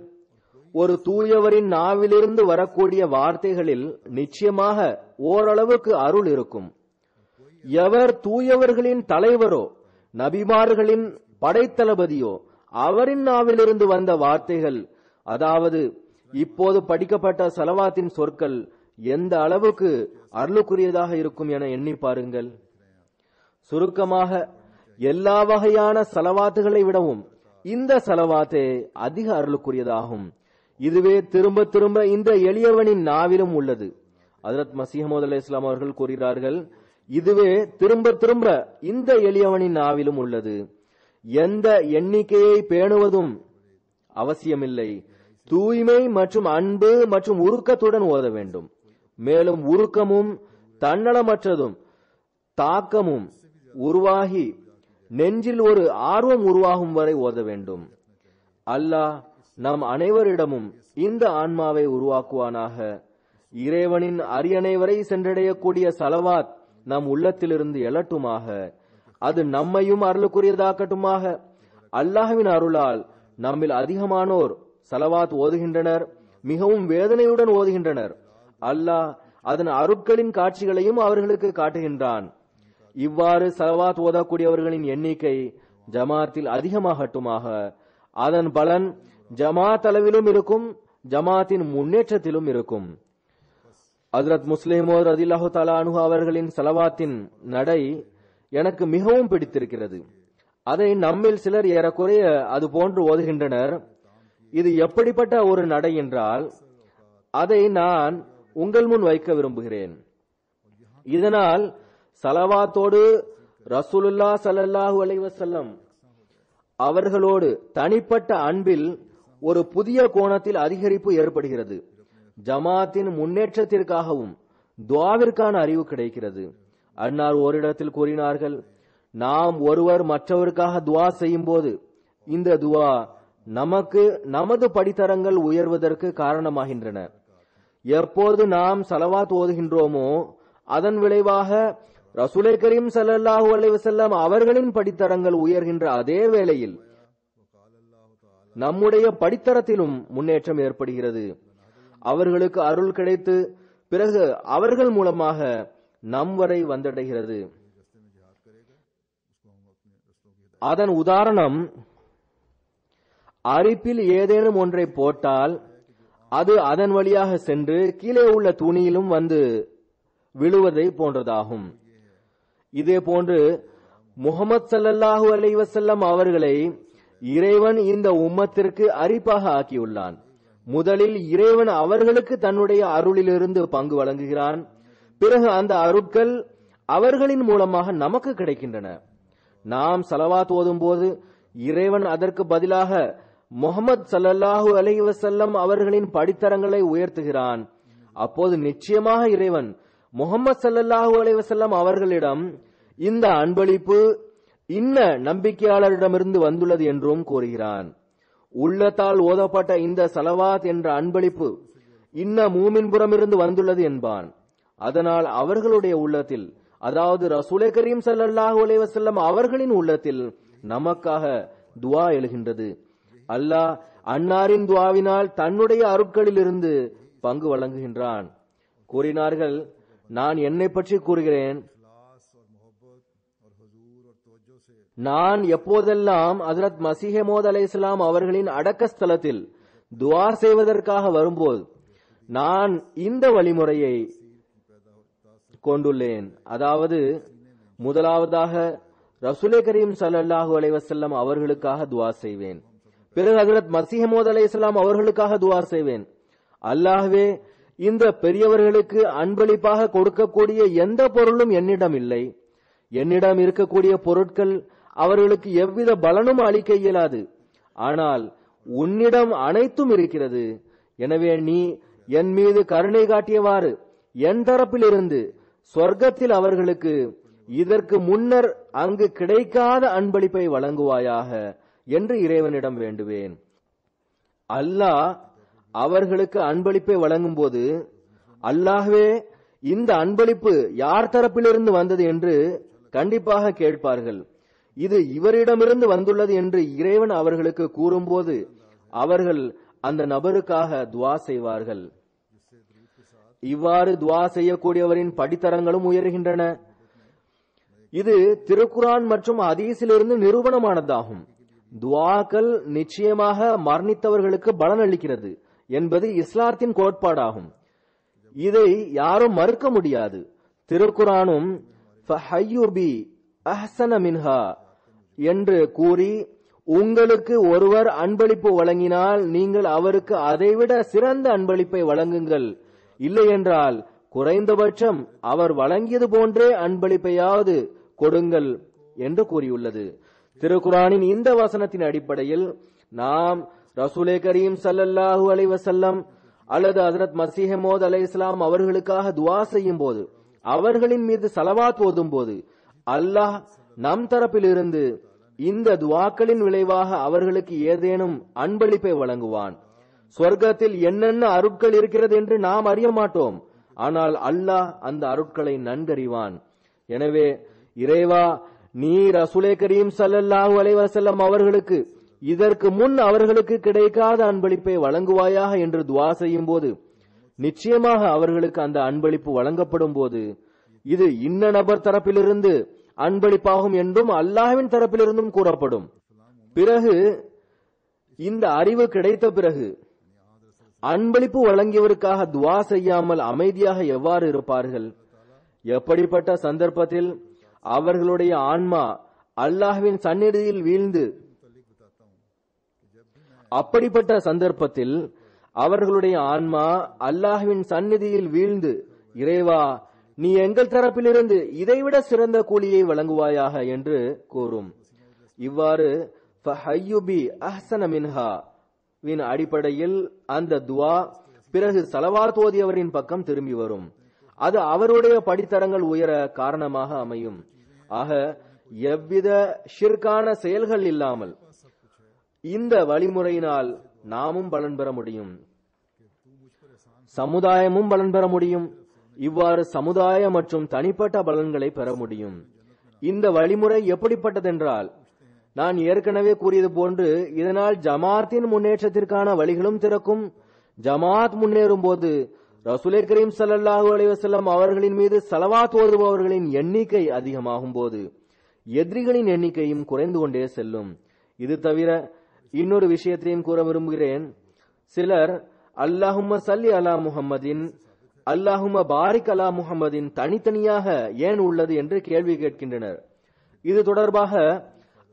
ஒரு தூயவரின் நாவிலிருந்து வரக்கூடிய வார்த்தைகளில் நிச்சயமாக ஓரளவுக்கு அருள் இருக்கும். எவர் தூயவர்களின் தலைவரோ நபிமார்களின் படைத்தளபதியோ அவரின் நாவிலிருந்து வந்த வார்த்தைகள், அதாவது இப்போது படிக்கப்பட்ட ஸலவாத்தின் சொற்கள் எந்த அளவுக்கு அருளுக்குரியதாக இருக்கும் என எண்ணி பாருங்கள். சுருக்கமாக எல்லா வகையான ஸலவாத்துகளை விடவும் இந்த ஸலவாத்தே அதிக அருளுக்குரியதாகும். இதுவே திரும்ப திரும்ப இந்த எளியவனின் நாவிலும் உள்ளது. ஹஜ்ரத் மஸீஹ் மவ்ஊத் அலைஹிஸ்ஸலாம் அவர்கள் கூறுகிறார்கள், இதுவே திரும்ப திரும்ப இந்த எளியவனின் நாவிலும் உள்ளது. எந்த எண்ணிக்கையை பேணுவதும் அவசியமில்லை. தூய்மை மற்றும் அன்பு மற்றும் உருக்கத்துடன் ஓத வேண்டும். மேலும் உருக்கமும் தன்னலமற்றதும் தாக்கமும் உருவாகி நெஞ்சில் ஒரு ஆர்வம் உருவாகும் வரை ஓத வேண்டும். அல்லாஹ் நம் அனைவரிடமும் இந்த ஆன்மாவை உருவாக்குவானாக. இறைவனின் அரியணை வரை சென்றடையக்கூடிய ஸலவாத் நம் உள்ளத்திலிருந்து எழட்டுமாக. அது நம்மையும் அருளுக்குரியதாக்கட்டுமாக. அல்லாஹ்வின் அருளால் நம்மில் அதிகமானோர் ஸலவாத் ஓதுகின்றனர், மிகவும் வேதனையுடன் ஓதுகின்றனர். அல்லாஹ் அதன் அருட்களின் காட்சிகளையும் அவர்களுக்கு காட்டுகின்றான். இவ்வாறு ஸலவாத் ஓதக்கூடியவர்களின் எண்ணிக்கை ஜமாத்தில் அதிகமாகட்டுமாக. அதன் பலன் ஜமாத் அளவிலும் இருக்கும், ஜமாத்தின் முன்னேற்றத்திலும் இருக்கும். ஹஜ்ரத் முஸ்லிம் மவ்ஊத் ரலியல்லாஹு தஆலா அன்ஹு அவர்களின் ஸலவாத்தின் நடை எனக்கு மிகவும் பிடித்திருக்கிறது. அதை நம்மில் சிலர் ஏறக்குறைய அது போன்று ஓதுகின்றனர். இது எப்படிப்பட்ட ஒரு நடை என்றால் அதை நான் உங்கள் முன் வைக்க விரும்புகிறேன். இதனால் ஸலவாத்தோடு ரசூலுல்லாஹ் ஸல்லல்லாஹு அலைஹி வஸல்லம் அவர்களோடு தனிப்பட்ட அன்பில் ஒரு புதிய கோணத்தில் அதிகரிப்பு ஏற்படுகிறது. ஜமாத்தின் முன்னேற்றத்திற்காகவும் துஆவிற்கான அறிவு கிடைக்கிறது. அன்னார் ஓரிடத்தில் கூறினார்கள், நாம் ஒருவர் மற்றவருக்காக துஆ செய்யும் போது இந்த துஆ நமக்கு நமது படித்தரங்கள் உயர்வதற்கு காரணமாகின்றன. எப்போது நாம் ஸலவாத் ஓதுகின்றோமோ அதன் விளைவாக ரசூலே கரீம் ஸல்லல்லாஹு அலைஹி வஸல்லம் அவர்களின் படித்தரங்கள் உயர்கின்ற அதே வேளையில் நம்முடைய படித்தரத்திலும் முன்னேற்றம் ஏற்படுகிறது. அவர்களுக்கு அருள் கிடைத்து பிறகு அவர்கள் மூலமாக நம் வரை வந்தடைகிறது. அதன் உதாரணம், அரிப்பில் ஏதேனும் ஒன்றை போட்டால் அது அதன் வழியாக சென்று கீழே உள்ள துணியிலும் வந்து விழுவதை போன்றதாகும். இதே போன்று முஹம்மது ஸல்லல்லாஹு அலைஹி வஸல்லம் அவர்களை இறைவன் இந்த உம்மத்திற்கு அரிப்பாக ஆக்கியுள்ளான். முதலில் இறைவன் அவர்களுக்கு தன்னுடைய அருளிலிருந்து பங்கு வழங்குகிறான். பிறகு அந்த அருட்கள் அவர்களின் மூலமாக நமக்கு கிடைக்கின்றன. நாம் ஸலவாத் ஓதும் போது இறைவன் அதற்கு பதிலாக முஹம்மது ஸல்லல்லாஹு அலைஹி வஸல்லம் அவர்களின் படித்தரங்களை உயர்த்துகிறான். அப்போது நிச்சயமாக இறைவன் முஹம்மது ஸல்லல்லாஹு அலைஹி வஸல்லம் அவர்களிடம் இந்த அன்பளிப்பு இன்ன நம்பிக்கையாளரிடமிருந்து வந்துள்ளது என்றும் கூறுகிறான். உள்ளத்தால் ஓதப்பட்ட இந்த ஸலவாத் என்ற அன்பளிப்பு இன்ன மூமின் புறமிருந்து வந்துள்ளது என்பான். அதனால் அவர்களுடைய உள்ளத்தில், அதாவது ரசூலே கரீம் ஸல்லல்லாஹு அலைஹி வஸல்லம் அவர்களின் உள்ளத்தில் நமக்காக துஆ எழுகின்றது. அல்லாஹ் அன்னாரின் துஆவினால் தன்னுடைய அருட்களிலிருந்து பங்கு வழங்குகின்றான். கூறினார்கள், நான் என்னை பற்றி கூறுகிறேன். நான் எப்போதெல்லாம் ஹஜ்ரத் மஸீஹ் மவ்ஊத் அலைஹிஸ்ஸலாம் அவர்களின் அடக்க ஸ்தலத்தில் துஆ செய்வதற்காக வரும்போது நான் இந்த வழிமுறையை கொண்டுள்ளேன். அதாவது, முதலாவதாக ரசூலே கரீம் ஸல்லல்லாஹு அலைஹி வஸல்லம் அவர்களுக்காக துஆ செய்வேன். பிறகு ஹஜ்ரத் மஸீஹ் மவ்ஊத் அலைஹிஸ்ஸலாம் அவர்களுக்காக துஆ செய்வேன். அல்லாஹ்வே, இந்த பெரியவர்களுக்கு அன்பளிப்பாக கொடுக்கக்கூடிய எந்த பொருளும் என்னிடம் இல்லை. என்னிடம் இருக்கக்கூடிய பொருட்கள் அவர்களுக்கு எவ்வித பலனும் அளிக்க இயலாது. ஆனால் உன்னிடம் அனைத்தும் இருக்கிறது. எனவே நீ என் மீது கருணை காட்டியவாறு என் தரப்பிலிருந்து சொர்க்கத்தில் அவர்களுக்கு இதற்கு முன்னர் அங்கு கிடைக்காத அன்பளிப்பை வழங்குவாயாக என்று இறைவனிடம் வேண்டுவேன். அல்லாஹ் அவர்களுக்கு அன்பளிப்பை வழங்கும் போது, அல்லாஹ்வே, இந்த அன்பளிப்பு யார் தரப்பிலிருந்து வந்தது என்று கண்டிப்பாக கேட்பார்கள். இது இவரிடமிருந்து வந்துள்ளது என்று இறைவன் அவர்களுக்கு கூறும்போது அவர்கள் அந்த நபருக்காக துஆ செய்வார்கள். இவ்வாறு துஆ செய்யக்கூடியவரின் படித்தரங்களும் உயர்கின்றன. இது திருக்குரான் மற்றும் ஹதீஸிலிருந்து நிரூபணமானதாகும். துஆக்கள் நிச்சயமாக மரணித்தவர்களுக்கு பலன் அளிக்கிறது என்பது இஸ்லாத்தின் கோட்பாடாகும். இதை யாரும் மறுக்க முடியாது. திருக்குரானும் ஃபஹய்யுபி அஹ்ஸன மின்ஹா என்று கூறி, உங்களுக்கு ஒருவர் அன்பளிப்பு வழங்கினால் நீங்கள் அவருக்கு அதைவிட சிறந்த அன்பளிப்பை வழங்குங்கள், இல்லை என்றால் குறைந்தபட்சம் அவர் வழங்கியது போன்றே அன்பளிப்பையாவது கொடுங்கள் என்று கூறியுள்ளது. திருக்குரானின் இந்த வசனத்தின் அடிப்படையில் நாம் ரசூலே கரீம் ஸல்லல்லாஹு அலைஹி வஸல்லம் அல்லது ஹஜ்ரத் மஸீஹ் மவ்ஊத் அலைஹிஸ்ஸலாம் அவர்களுக்காக துஆ செய்யும் போது, அவர்களின் மீது ஸலவாத் ஓதும் போது, அல்லாஹ் நம் தரப்பிலிருந்து இந்த துஆக்களின் விளைவாக அவர்களுக்கு ஏதேனும் அன்பளிப்பை வழங்குவான். சொர்க்கத்தில் என்னென்ன அருட்கள் இருக்கிறது என்று நாம் அறிய மாட்டோம். ஆனால் அல்லாஹ் அந்த அருட்களை நன்கறிவான். எனவே இறைவா, நீ ரசூலே கரீம் ஸல்லல்லாஹு அலைஹி வஸல்லம் அவர்களுக்கு இதற்கு முன் அவர்களுக்கு கிடைக்காத அன்பளிப்பை வழங்குவாயாக என்று துஆ செய்யும் போது, நிச்சயமாக அவர்களுக்கு அந்த அன்பளிப்பு வழங்கப்படும் போது, இது இன்ன நபர் தரப்பிலிருந்து அன்பளிப்பாகும் என்றும் அல்லாஹ்வின் தரப்பிலிருந்தும் கூறப்படும். பிறகு இந்த அறிவு கிடைத்த பிறகு அன்பளிப்பு வழங்கியவருக்காக துஆ செய்யாமல் அமைதியாக எவ்வாறு இருப்பார்கள்? எப்படிப்பட்ட சந்தர்ப்பத்தில் அவர்களுடைய ஆன்மா அல்லாஹ்வின் சந்நிதியில் வீழ்ந்து, அப்படிப்பட்ட சந்தர்ப்பத்தில் அவர்களுடைய ஆன்மா அல்லாஹ்வின் சந்நிதியில் வீழ்ந்து, இறைவா, நீ எங்கள் தரப்பிலிருந்து இதைவிட சிறந்த கூலியை வழங்குவாயாக என்று கூறும். இவ்வாறு ஃபஹய்யுபி அஹ்ஸன மின்ஹா வின் அடிப்படையில் அந்த துஆ பிறகு ஸலவாத் ஓதியவரின் பக்கம் திரும்பி வரும். அது அவருடைய படித்தரங்கள் உயர காரணமாக அமையும். ஆக எவ்வித ஷிர்கான செயல்கள் இல்லாமல் இந்த வழிமுறையினால் நாமும் பலன் பெற முடியும், சமுதாயமும் பலன் பெற முடியும். இவ்வாறு சமுதாய மற்றும் தனிப்பட்ட பலன்களை பெற முடியும். இந்த வழிமுறை எப்படிப்பட்டதென்றால், நான் ஏற்கனவே கூறியது போன்று இதனால் ஜமாத்தின் முன்னேற்றத்திற்கான வழிகளும் திறக்கும். ஜமாத் முன்னேறும் போது ரசூலே கரீம் ஸல்லல்லாஹு அலைஹி வஸல்லம் அவர்களின் மீது ஸலவாத் ஓதுபவர்களின் எண்ணிக்கை அதிகமாகும் போது எதிரிகளின் எண்ணிக்கையும் குறைந்து கொண்டே செல்லும். இது தவிர இன்னொரு விஷயத்தையும் கூற விரும்புகிறேன். சிலர் அல்லாஹும்ம ஸல்லி அலா முஹம்மதின், அல்லாஹும்ம பாரிக் அலா முஹம்மதின் தனித்தனியாக ஏன் உள்ளது என்று கேள்வி கேட்கின்றனர். இது தொடர்பாக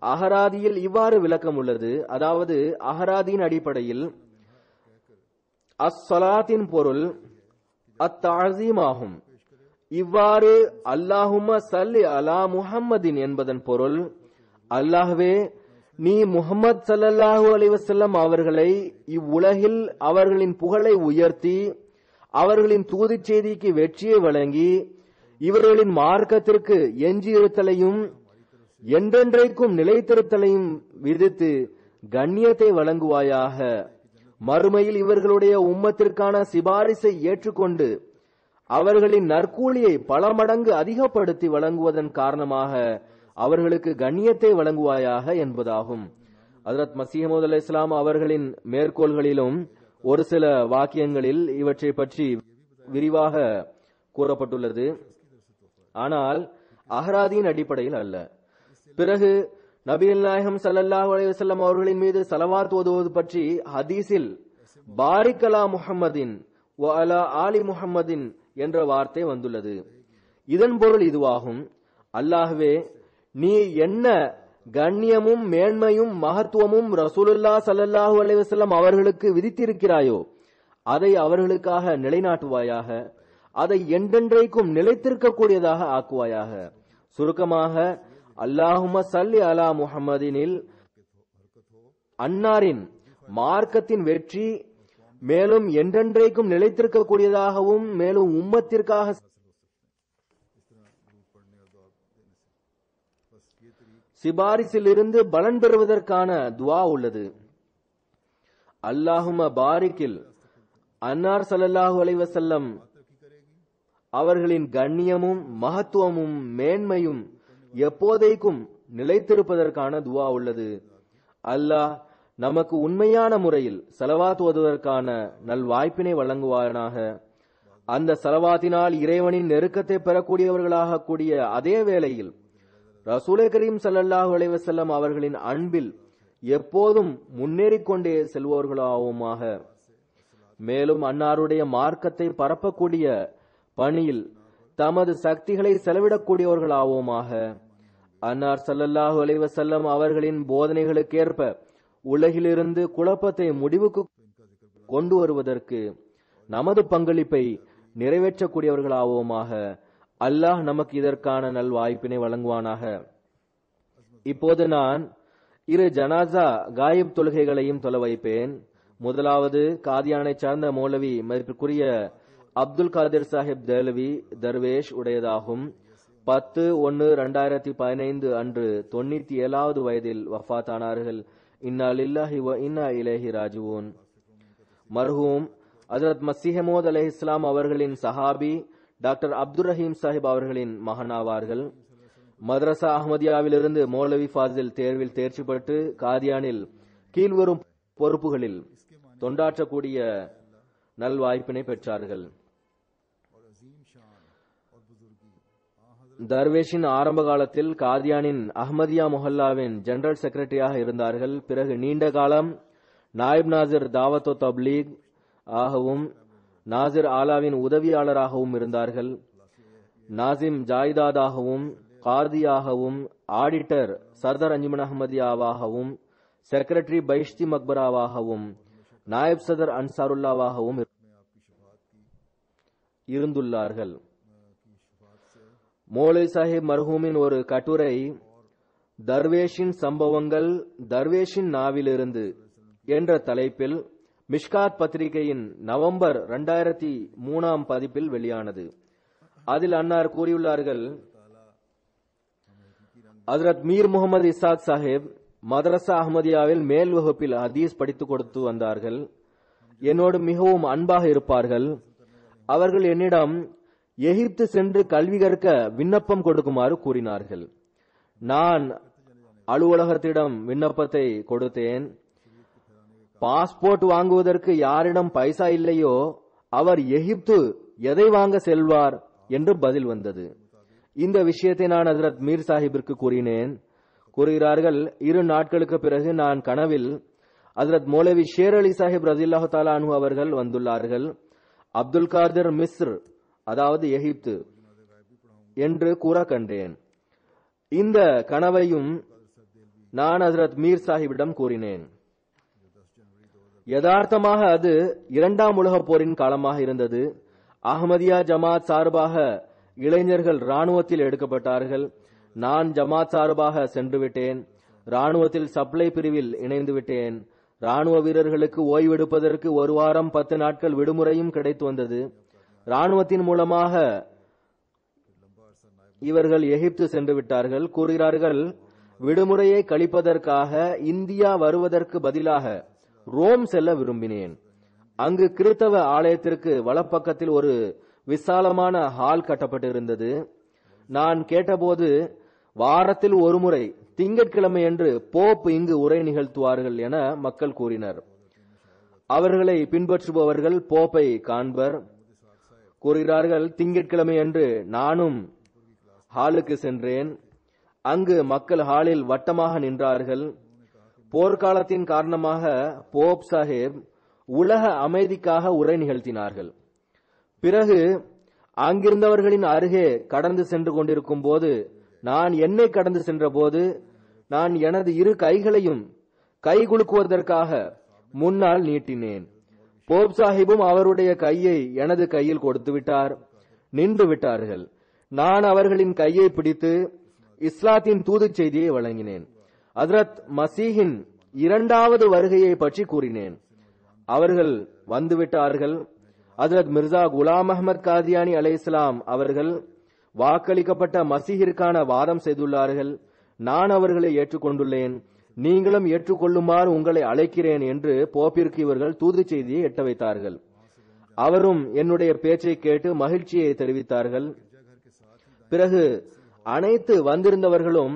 அஹராதியில் இவ்வாறு விளக்கம் உள்ளது. அதாவது, அஹராதியின் அடிப்படையில் அஸ்ஸலாத்தின் பொருள் அத்தஅஸீம் ஆகும். இவ்வாறு அல்லாஹும்ம ஸல்லி அலா முஹம்மதின் என்பதன் பொருள், அல்லாஹ்வே, நீ முஹம்மது ஸல்லல்லாஹு அலைஹி வஸல்லம் அவர்களை இவ்வுலகில் அவர்களின் புகழை உயர்த்தி அவர்களின் தூதுச் செய்திக்கு வெற்றியை வழங்கி இவர்களின் மார்க்கத்திற்கு எஞ்சியிருத்தலையும் என்றென்றைக்கும் நிலைத்திருத்தலையும் விதித்து கண்ணியத்தை வழங்குவாயாக. மறுமையில் இவர்களுடைய உம்மத்திற்கான சிபாரிசை ஏற்றுக்கொண்டு அவர்களின் நற்கூலியை பல மடங்கு அதிகப்படுத்தி வழங்குவதன் காரணமாக அவர்களுக்கு கண்ணியத்தை வழங்குவாயாக என்பதாகும். ஹஜ்ரத் மஸீஹ் மவ்ஊத் அலைஹிஸ்ஸலாம் அவர்களின் மேற்கோள்களிலும் ஒரு சில வாக்கியங்களில் இவற்றை பற்றி விரிவாக கூறப்பட்டுள்ளது. ஆனால் அஹ்ராதியின் அடிப்படையில் அல்ல. பிறகு நபிகள் நாயகம் ஸல்லல்லாஹு அலைஹி வஸல்லம் அவர்களின் மீது ஸலவாத் ஓதுவது பற்றி ஹதீஸில் பாரிக் அலா முஹம்மதின் வ அலா ஆலி முஹம்மதின் என்ற வார்த்தை வந்துள்ளது. இதன் பொருள் இதுவாகும்: அல்லாஹ்வே, நீ என்ன கண்ணியமும் மேன்மையும் மகத்துவமும் ரசூலுல்லாஹ் ஸல்லல்லாஹு அலைஹி வஸல்லம் அவர்களுக்கு விதித்திருக்கிறாயோ அதை அவர்களுக்காக நிலைநாட்டுவாயாக, அதை என்றென்றைக்கும் நிலைத்திருக்கக்கூடியதாக ஆக்குவாயாக. சுருக்கமாக, அல்லாஹும்ம ஸல்லி அலா முஹம்மதினில் அன்னாரின் மார்க்கத்தின் வெற்றி மேலும் என்றென்றைக்கும் நிலைத்திருக்கக்கூடியதாகவும் மேலும் உம்மத்திற்காக சிபாரிசிலிருந்து பலன் பெறுவதற்கான துவா உள்ளது. அல்லாஹும்ம பாரிக்கில் அன்னார் ஸல்லல்லாஹு அலைஹி வஸல்லம் அவர்களின் கண்ணியமும் மகத்துவமும் மேன்மையும் எப்போதைக்கும் நிலைத்திருப்பதற்கான துவா உள்ளது. அல்லாஹ் நமக்கு உண்மையான முறையில் ஸலவாத் ஓதுவதற்கான நல்வாய்ப்பினை வழங்குவானாக. அந்த ஸலவாத்தினால் இறைவனின் நெருக்கத்தை பெறக்கூடியவர்களாக கூடிய அதே வேளையில் ரசூலே கரீம் ஸல்லல்லாஹு அலைஹி வஸல்லம் அவர்களின் அன்பில் எப்போதும் முன்னேறிக்கொண்டே செல்வோர்களாவுமாக. மேலும் அன்னாருடைய மார்க்கத்தை பரப்பக்கூடிய பணியில் தமது சக்திகளை செலவிடக்கூடியவர்களாவோமாக. அன்னார் ஸல்லல்லாஹு அலைஹி வஸல்லம் அவர்களின் போதனைகளுக்கேற்ப உலகிலிருந்து குழப்பத்தை முடிவுக்கு கொண்டு வருவதற்கு நமது பங்களிப்பை நிறைவேற்றக்கூடியவர்களாவோமாக. அல்லாஹ் நமக்கு இதற்கான நல்வாய்ப்பினை வழங்குவானாக. இப்போது நான் இரு ஜனாசா காயிப் தொழுகைகளையும் தொலை வைப்பேன். முதலாவது காதியானை சார்ந்த மௌலவி மதிப்பிற்குரிய அப்துல் காதிர் சாஹிப் தேலவி தர்வேஷ் உடையதாகும். 10/1/2015 அன்று 97வது வயதில் வஃபாத் ஆனார்கள். இன்னா லில்லாஹி வ இன்னா இலைஹி ராஜிஊன். மர்ஹூம் ஹஜ்ரத் மஸீஹ் மவ்ஊத் அலைஹிஸ்ஸலாம் அவர்களின் சஹாபி டாக்டர் அப்துல் ரஹீம் சாஹிப் அவர்களின் மகனாவார்கள். மதரசா அஹ்மதியாவிலிருந்து மௌலவி ஃபாசில் தேர்வில் தேர்ச்சி பெற்று காதியானில் கீழ்வரும் பொறுப்புகளில் தொண்டாற்றக்கூடிய நல்வாய்ப்பினை பெற்றார்கள். தர்வேஷின் ஆரம்ப காலத்தில் காதியானின் அஹ்மதியா முஹல்லாவின் ஜெனரல் செக்ரட்டரியாக இருந்தார்கள். பிறகு நீண்ட காலம் நாயிப் நாசிர் தாவத் தப்லீக் ஆகவும் நாசிர் ஆலாவின் உதவியாளராகவும் இருந்தார்கள். நாசிம் ஜாயிதாதாகவும் காதியாகவும் ஆடிட்டர் சர்தார் அஞ்சுமன் அஹ்மதியாவாகவும் செக்ரட்டரி பைஷ்தி மக்பராவாகவும் நாயப் சதர் அன்சாருல்லாவாகவும் இருந்துள்ளார்கள். மௌலவி சாஹிப் மர்ஹூமின் ஒரு கட்டுரை தர்வேஷின் சம்பவங்கள் தர்வேஷின் நாவிலிருந்து என்ற தலைப்பில் மிஷ்காத் பத்திரிகையின் நவம்பர் 2003 பதிப்பில் வெளியானது. அதில் அன்னார் கூறியுள்ளார்கள்: ஹஜ்ரத் மீர் முகமது இசாக் சாஹிப் மதரசா அஹ்மதியாவில் மேல் வகுப்பில் ஹதீஸ் படித்துக் கொடுத்து வந்தார்கள். என்னோடு மிகவும் அன்பாக இருப்பார்கள். அவர்கள் என்னிடம் எகிப்து சென்று கல்வி கற்க விண்ணப்பம் கொடுக்குமாறு கூறினார்கள். நான் அலுவலகத்திடம் விண்ணப்பத்தை கொடுத்தேன். பாஸ்போர்ட் வாங்குவதற்கு யாரிடம் பைசா இல்லையோ அவர் எகிப்து எதை வாங்க செல்வார் என்று பதில் வந்தது. இந்த விஷயத்தை நான் ஹஜ்ரத் மீர் சாஹிபிற்கு கூறினேன். கூறுகிறார்கள், 2 நாட்களுக்கு பிறகு நான் கனவில் ஹஜ்ரத் மௌலவி ஷேர் அலி சாஹிப் ரலியல்லாஹு தஆலா அன்ஹு அவர்கள் வந்துள்ளார்கள். அப்துல் காதிர் மிஸ்ர், அதாவது எகிப்து என்று கூற கண்டேன். இந்த கனவையும் நான் ஹஜ்ரத் மீர் சாஹிபிடம் கூறினேன். யதார்த்தமாக அது 2ஆம் உலகப் போரின் காலமாக இருந்தது. அஹ்மதியா ஜமாத் சார்பாக இளைஞர்கள் ராணுவத்தில் எடுக்கப்பட்டார்கள். நான் ஜமாத் சார்பாக சென்று விட்டேன். ராணுவத்தில் சப்ளை பிரிவில் இணைந்து விட்டேன். ராணுவ வீரர்களுக்கு ஓய்வெடுப்பதற்கு 1 வாரம் 10 நாட்கள் விடுமுறையும் கிடைத்து வந்தது. ராணுவத்தின் மூலமாக இவர்கள் எகிப்து சென்று விட்டார்கள். கூறுகிறார்கள், விடுமுறையை கழிப்பதற்காக இந்தியா வருவதற்கு பதிலாக ரோம் செல்ல விரும்பினேன். அங்கு கிறித்தவ ஆலயத்திற்கு வலப்பக்கத்தில் ஒரு விசாலமான ஹால் கட்டப்பட்டிருந்தது. நான் கேட்டபோது, வாரத்தில் ஒருமுறை திங்கட்கிழமையன்று போப் இங்கு உரை நிகழ்த்துவார்கள் என மக்கள் கூறினர். அவர்களை பின்பற்றுபவர்கள் போப்பை காண்பர் கூறுகிறார்கள். திங்கட்கிழமை அன்று நானும் ஹாலுக்கு சென்றேன். அங்கு மக்கள் ஹாலில் வட்டமாக நின்றார்கள். போர்க்காலத்தின் காரணமாக போப் சாஹேப் உலக அமைதிக்காக உரை நிகழ்த்தினார்கள். பிறகு அங்கிருந்தவர்களின் அருகே கடந்து சென்று கொண்டிருக்கும் போது, நான் என்னை கடந்து சென்ற போது, நான் எனது இரு கைகளையும் கைகுலுக்குவதற்காக முன்னால் நீட்டினேன். போப் சாஹிபும் அவருடைய கையை எனது கையில் கொடுத்து விட்டார். நின்று விட்டார்கள். நான் அவர்களின் கையை பிடித்து இஸ்லாத்தின் தூது செய்தியை வழங்கினேன். ஹஜ்ரத் மசீஹின் இரண்டாவது வருகையை பற்றி கூறினேன். அவர்கள் வந்துவிட்டார்கள். ஹஜ்ரத் மிர்சா குலாம் அஹ்மத் காதியானி அலைஹிஸ்ஸலாம் அவர்கள் வாக்களிக்கப்பட்ட மசீஹிற்கான வாதம் செய்துள்ளார்கள். நான் அவர்களை ஏற்றுக்கொண்டுள்ளேன். நீங்களும் ஏற்றுக்கொள்ளுமாறு உங்களை அழைக்கிறேன் என்று போப்பிற்கு இவர்கள் தூது செய்தியை எட்ட வைத்தார்கள். அவரும் என்னுடைய பேச்சை கேட்டு மகிழ்ச்சியை தெரிவித்தார்கள். பிறகு அனைத்து வந்திருந்தவர்களும்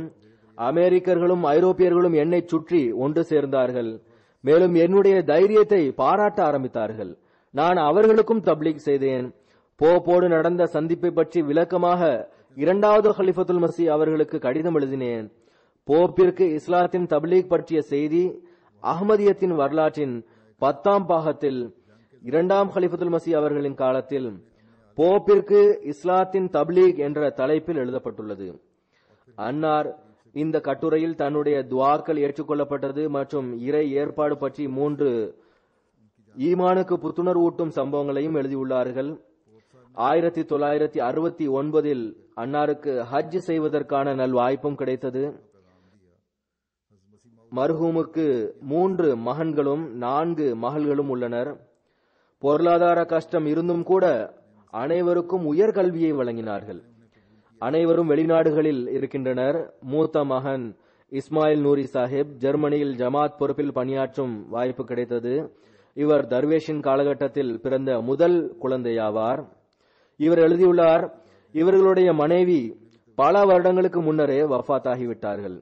அமெரிக்கர்களும் ஐரோப்பியர்களும் என்னை சுற்றி ஒன்று சேர்ந்தார்கள். மேலும் என்னுடைய தைரியத்தை பாராட்ட ஆரம்பித்தார்கள். நான் அவர்களுக்கும் தப்லீக் செய்தேன். போப்போடு நடந்த சந்திப்பை பற்றி விளக்கமாக இரண்டாவது ஹலிஃபத்துல் மசி அவர்களுக்கு கடிதம் எழுதினேன். போப்பிற்கு இஸ்லாத்தின் தப்லீக் பற்றிய செய்தி அஹ்மதியத்தின் வரலாற்றின் 10ஆம் பாகத்தில் இரண்டாம் ஹலிஃபத்துல் மசி அவர்களின் காலத்தில் போப்பிற்கு இஸ்லாத்தின் தப்லீக் என்ற தலைப்பில் எழுதப்பட்டுள்ளது. அன்னார் இந்த கட்டுரையில் தன்னுடைய துவாக்கள் ஏற்றுக்கொள்ளப்பட்டது மற்றும் இறை ஏற்பாடு பற்றி 3 ஈமானுக்கு புத்துணர்வூட்டும் சம்பவங்களையும் எழுதியுள்ளார்கள். 1969 அன்னாருக்கு ஹஜ் செய்வதற்கான நல்வாய்ப்பும் கிடைத்தது. மர்ஹூமுக்கு 3 மகன்களும் 4 மகள்களும் உள்ளனர். பொருளாதார கஷ்டம் இருந்தும் கூட அனைவருக்கும் உயர்கல்வியை வழங்கினார்கள். அனைவரும் வெளிநாடுகளில் இருக்கின்றனர். மூத்த மகன் இஸ்மாயில் நூரி சாஹிப் ஜெர்மனியில் ஜமாத் பொறுப்பில் பணியாற்றும் வாய்ப்பு கிடைத்தது. இவர் தர்வேஷின் காலகட்டத்தில் பிறந்த முதல் குழந்தையாவார். இவர் எழுதியுள்ளார், இவர்களுடைய மனைவி பல வருடங்களுக்கு முன்னரே வஃபாத் ஆகிவிட்டார்கள்.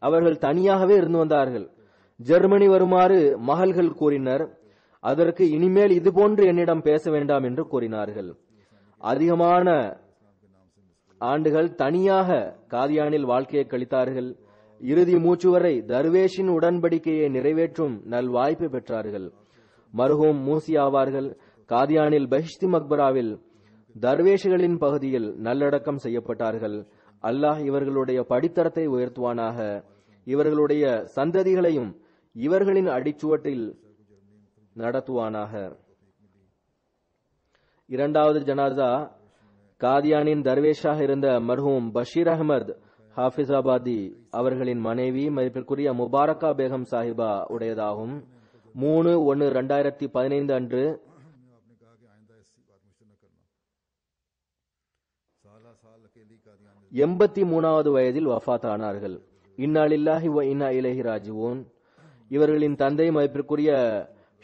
அவர்கள் தனியாகவே இருந்து வந்தார்கள். ஜெர்மனி வருமாறு மகள்கள் கூறினர். அதற்கு இனிமேல் இதுபோன்று என்னிடம் பேச வேண்டாம் என்று கூறினார்கள். அதிகமான ஆண்டுகள் தனியாக காதியானில் வாழ்க்கையை கழித்தார்கள். இறுதி மூச்சு வரை தர்வேஷின் உடன்படிக்கையை நிறைவேற்றும் நல்வாய்ப்பு பெற்றார்கள். மர்ஹூம் மூசி ஆவார்கள். காதியானில் பஹிஷ்தி மக்பராவில் தர்வேஷுகளின் பகுதியில் நல்லடக்கம் செய்யப்பட்டார்கள். அல்லாஹ் இவர்களுடைய படித்தரத்தை உயர்த்துவானாக. இவர்களுடைய சந்ததிகளையும் இவர்களின் அடிச்சுவட்டில் நடத்துவானாக. இரண்டாவது ஜனாசா காதியானின் தர்வேஷாக இருந்த மர்ஹூம் பஷீர் அஹமத் ஹாஃபிஸாபாதி அவர்களின் மனைவி மதிப்பிற்குரிய முபாரக்கா பேகம் சாஹிபா உடையதாகும். 3/1/2015 அன்று 83வது வயதில் வஃபாத் ஆனார்கள். இன்னா லில்லாஹி வ இன்னா இலைஹி ராஜிஊன். இவர்களின் தந்தை மதிப்பிற்குரிய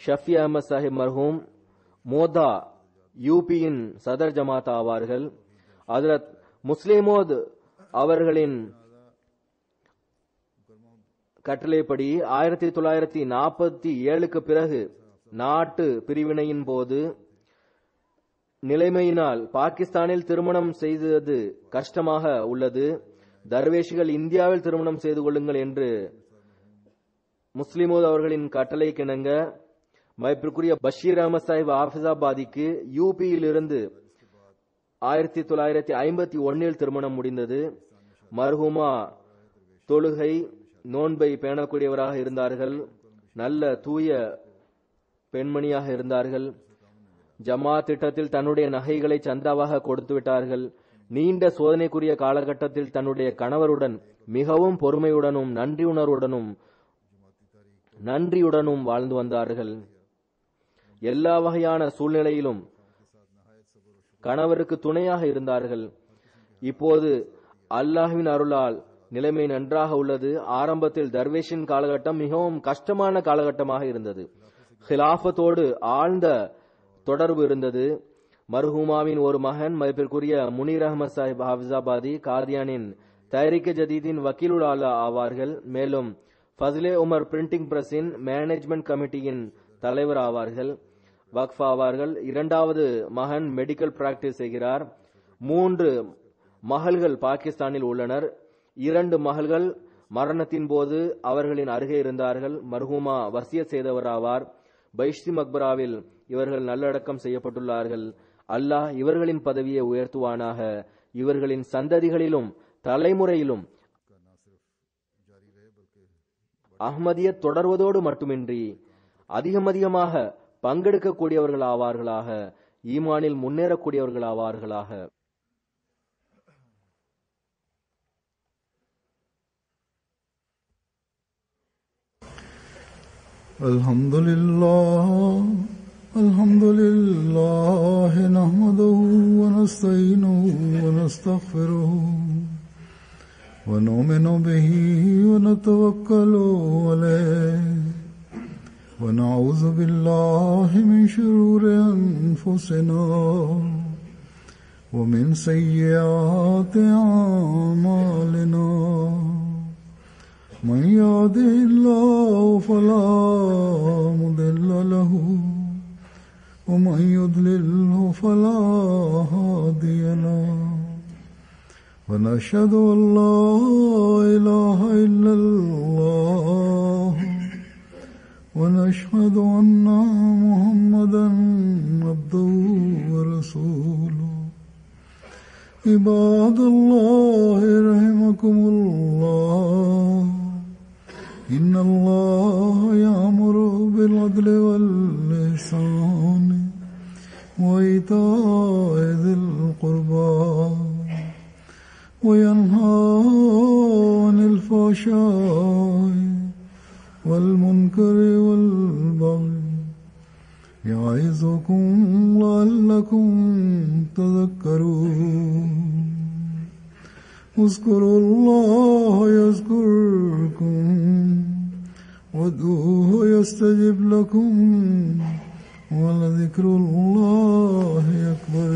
ஷஃபி அஹமத் சாஹிப் மர்ஹூம் மோதா யூபியின் சதர் ஜமாத் ஆவார்கள். ஹஜ்ரத் முஸ்லிமோத் அவர்களின் கட்டளைப்படி 1947க்கு பிறகு நாட்டு பிரிவினையின் போது நிலைமையினால் பாகிஸ்தானில் திருமணம் செய்தது கஷ்டமாக உள்ளது. தர்வேஷிகள் இந்தியாவில் திருமணம் செய்து கொள்ளுங்கள் என்று முஸ்லிமோத் அவர்களின் கட்டளை கிணங்க மதிப்பிற்குரிய பஷீர் அஹமத் சாஹிப் ஹாஃபிஸாபாதிக்கு யூபியில் இருந்து 1951 திருமணம் முடிந்தது. மர்ஹூமா தொழுகை நோன்பை பேணக்கூடியவராக இருந்தார்கள். நல்ல தூய பெண்மணியாக இருந்தார்கள். ஜமாத் திட்டத்தில் தன்னுடைய நகைகளை சந்தாவாக கொடுத்து விட்டார்கள். நீண்ட சோதனைக்குரிய காலகட்டத்தில் தன்னுடைய கணவருடன் மிகவும் பொறுமையுடனும் நன்றியுடனும் வாழ்ந்து வந்தார்கள். எல்லா வகையான சூழ்நிலையிலும் கணவருக்கு துணையாக இருந்தார்கள். இப்போது அல்லாஹ்வின் அருளால் நிலைமை நன்றாக உள்ளது. ஆரம்பத்தில் தர்வேஷின் காலகட்டம் மிகவும் கஷ்டமான காலகட்டமாக இருந்தது. ஹிலாஃபத்தோடு ஆழ்ந்த தொடர்பு இருந்தது. மர்ஹூமாவின் ஒரு மகன் மதிப்பிற்குரிய முனீர் அஹமத் சாஹிப் ஹாஃபிஸாபாதி காதியானின் தஹ்ரீக் ஜதீதின் வக்கீலுல் ஆலா ஆவார்கள். மேலும் ஃபஸ்லே உமர் பிரிண்டிங் பிரஸின் மேனேஜ்மெண்ட் கமிட்டியின் தலைவர் ஆவார்கள். வக்ஃப் ஆவார்கள். இரண்டாவது மகன் மெடிக்கல் பிராக்டிஸ் செய்கிறார். 3 மகள்கள் பாகிஸ்தானில் உள்ளனர். 2 மகள்கள் மரணத்தின் போது அவர்களின் அருகே இருந்தார்கள். மர்ஹூமா வசியத் செய்தவர் ஆவார். பைஷ்தி மக்பராவில் இவர்கள் நல்லடக்கம் செய்யப்பட்டுள்ளார்கள். அல்லாஹ் இவர்களின் பதவியை உயர்த்துவானாக. இவர்களின் சந்ததிகளிலும் தலைமுறையிலும் அஹ்மதியத் தொடர்வதோடு மட்டுமின்றி அதிகமாக பங்கெடுக்கக்கூடியவர்கள் ஆவார்களாக. ஈமானில் முன்னேறக்கூடியவர்கள் ஆவார்களாக. Alhamdulillah nahmaduhu wa nasta'inuhu wa nastaghfiruhu wa nu'minu bihi wa natawakkalu alayhi wa na'udhu billahi min shururi anfusina wa min sayyiati a'malina. من يهده الله فلا مضل له ومن يضلله فلا هادي له ونشهد أن لا إله إلا الله ونشهد أن محمدا عبده ورسوله. عباد الله رحمكم الله إن الله يأمر بالعدل والإحسان وإيتاء ذي القربى وينهى عن الفحشاء والمنكر والبغي يعظكم لعلكم تذكرون. اذكروا الله يذكركم وادعوه يستجب لكم ولذكر الله أكبر.